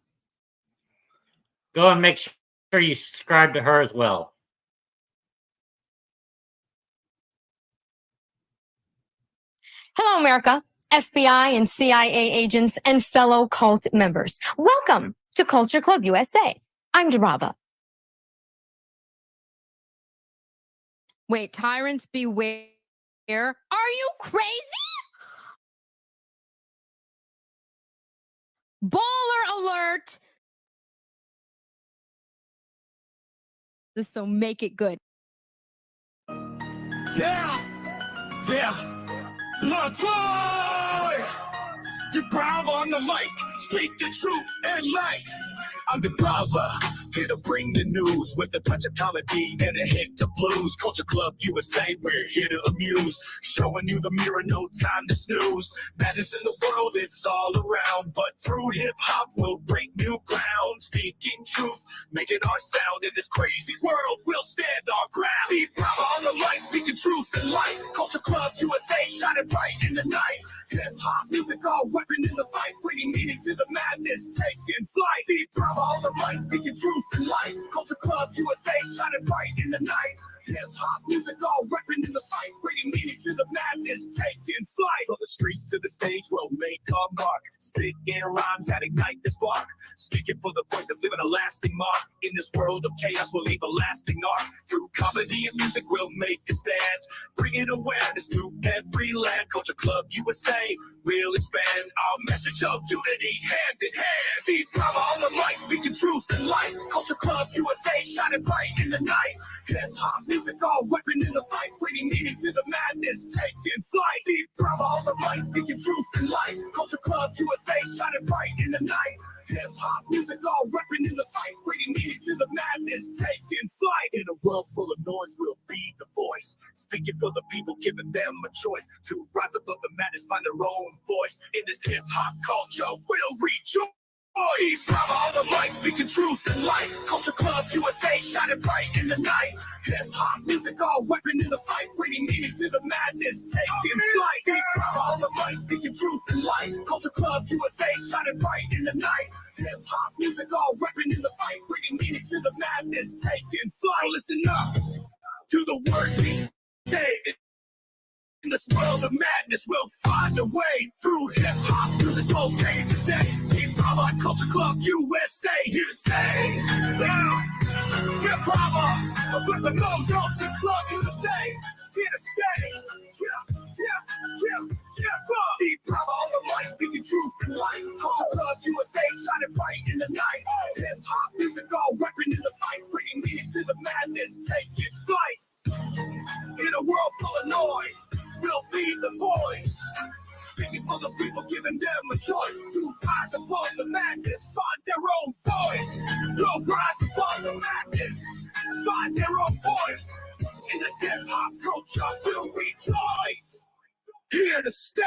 Go and make sure you subscribe to her as well. Hello, America, FBI and CIA agents and fellow cult members. Welcome to Culture Club USA. I'm Daraba. Wait, Tyrants Beware? Are you crazy? Baller alert! So make it good. Yeah, Montoy! The Bravo on the mic, speak the truth and light. I'm the Bravo, here to bring the news with a touch of comedy and a hint of blues. Culture Club USA, we're here to amuse, showing you the mirror, no time to snooze. Madness in the world, it's all around, but through hip hop we'll break new ground. Speaking truth, making our sound in this crazy world, we'll stand our ground. Be Bravo on the mic, speaking truth and light. Culture Club USA, shining bright in the night. Hip-hop music, our weapon in the fight, bringing meaning to the madness, taking flight. See, Bravo on the mic, speaking truth and light. Culture Club USA, shining bright in the night. Hip-hop music, our weapon in the fight, bringing meaning to the madness, taking flight. From the streets to the stage, we'll make our mark. Spit air rhymes that ignite the spark. Speaking for the voices, leaving a lasting mark. In this world of chaos, we'll leave a lasting mark. Through comedy and music, we'll make a stand, bringing awareness to every land. Culture Club USA, we'll expand our message of unity hand in hand. See, Bravo on the mic, speaking truth and light. Culture Club USA, shining bright in the night. Hip-hop music, our weapon in the fight, bringing meaning to the madness, taking flight. See, Bravo on the mic, speaking truth and light. Culture Club USA, shining bright in the night. Hip-hop music, our weapon in the fight, bringing meaning to the madness, taking flight. In a world full of noise, we'll be the voice, speaking for the people, giving them a choice to rise above the madness, find their own voice. In this hip-hop culture, we'll rejoice. He's Bravo on the mic, speaking truth and light. Culture Club USA, shining bright in the night. Hip-hop music, our weapon in the fight, bringing meaning to the madness, taking flight. He's Bravo on the mic, speaking truth and light. Culture Club USA, shining bright in the night. Hip-hop music, our weapon in the fight, bringing meaning to the madness, taking flight. Listen up to the words we say. In this world of madness, we'll find a way through hip-hop music, we'll pave the day. Keep Bravo on Culture Club USA, here to stay. Yeah, we're Bravo, but the no Culture Club USA, here to stay. Keep Bravo on the mic, speaking truth and light. Culture Club USA, shining bright in the night. Hip-hop music, our weapon in the fight, bringing meaning to the madness, taking flight. In a world full of noise, we'll be the voice, speaking for the people, giving them a choice to rise above the madness, find their own voice. They'll rise above the madness, find their own voice. In this hip-hop culture, we'll rejoice, here to stay.